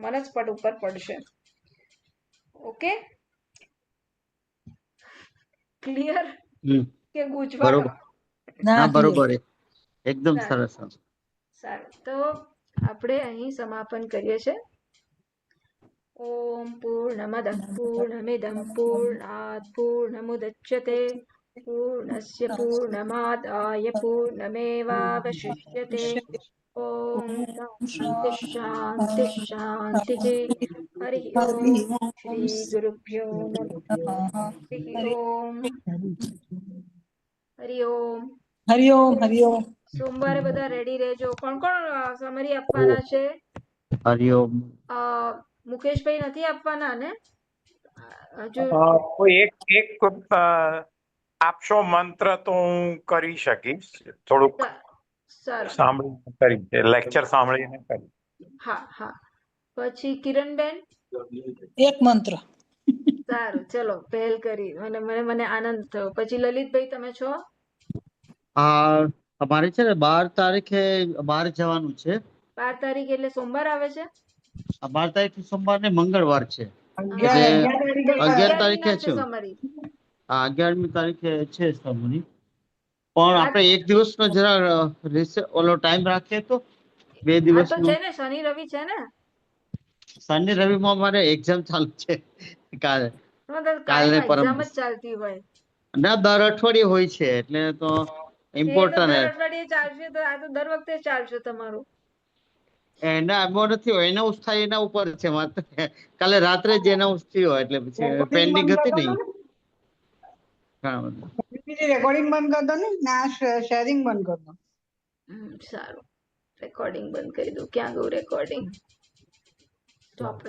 S2: મનસ્પટ ઉપર પડશે. ઓકે, ક્લિયર કે ગૂંચવાડો?
S4: બરોબર, એકદમ સરસ.
S2: સારું, તો આપણે અહીં સમાપન કરીએ છીએ. ઓમ પૂર્ણમદઃ પૂર્ણમિદં પૂર્ણાત પૂર્ણમુદચ્યતે પૂર્ણસ્ય પૂર્ણમાદાય પૂર્ણમેવાવશિષ્યતે. ઓમ શાંતિ શાંતિ. હરિ ઓમ શ્રી ગુરુભ્યો નમઃ. હરિ ઓમ.
S3: હરિઓમ.
S2: સોમવારે બધા રેડી રહેજો. કોણ સમરી આપવાના છે?
S4: હરિઓમ.
S2: મુકેશભાઈ નથી આપવાના ને? હજુ
S5: કોઈ એક આપશો મંત્ર તો હું કરી શકીશ, થોડુંક
S2: સારું.
S5: સાંભળીને કરી, લેક્ચર સાંભળીને કરી.
S2: હા હા. પછી કિરણબેન.
S3: એક મંત્ર.
S2: સારું, ચલો પહેલ કરી, મને આનંદ થયો. પછી લલિતભાઈ તમે છો?
S4: અમારે છે ને 12 તારીખે બહાર જવાનું છે.
S2: 12 તારીખ એટલે સોમવાર આવે છે?
S4: 12 તારીખ સોમવાર ને મંગળવાર છે.
S2: એટલે
S4: 11 તારીખે
S2: છે
S4: છે.
S2: તમારી.
S4: 11મી તારીખે છે સમરી. પણ આપણે એક દિવસનો જરા ઓલો ટાઈમ રાખીએ તો 2
S2: આ તો
S4: દિવસનો.
S2: છે ને શનિ રવિ છે ને?
S4: શનિ રવિમાં અમારે એક્ઝામ ચાલુ છે કાલે
S2: એક્ઝામ જ ચાલતી હોય.
S4: ના, દર અઠવાડિયે હોય છે એટલે તો
S2: એ તો
S4: ઇમ્પોર્ટન્ટ.
S2: દર અઠવાડિયે ચાલશે તો આ તો દર વખતે ચાલશે તમારું.
S4: એના એમાં નથી હોય, એનાઉન્સ થાય એના ઉપર છે માત્ર. કાલે રાત્રે જ એનાઉન્સ થયો એટલે પછી પેન્ડિંગ હતી નહીં.
S6: રેકોર્ડિંગ બંધ કર દો ને, ના શેરિંગ બંધ કર દો.
S2: સારું, રેકોર્ડિંગ બંધ કરી દઉં. ક્યાં ગયું રેકોર્ડિંગ? તો આપણે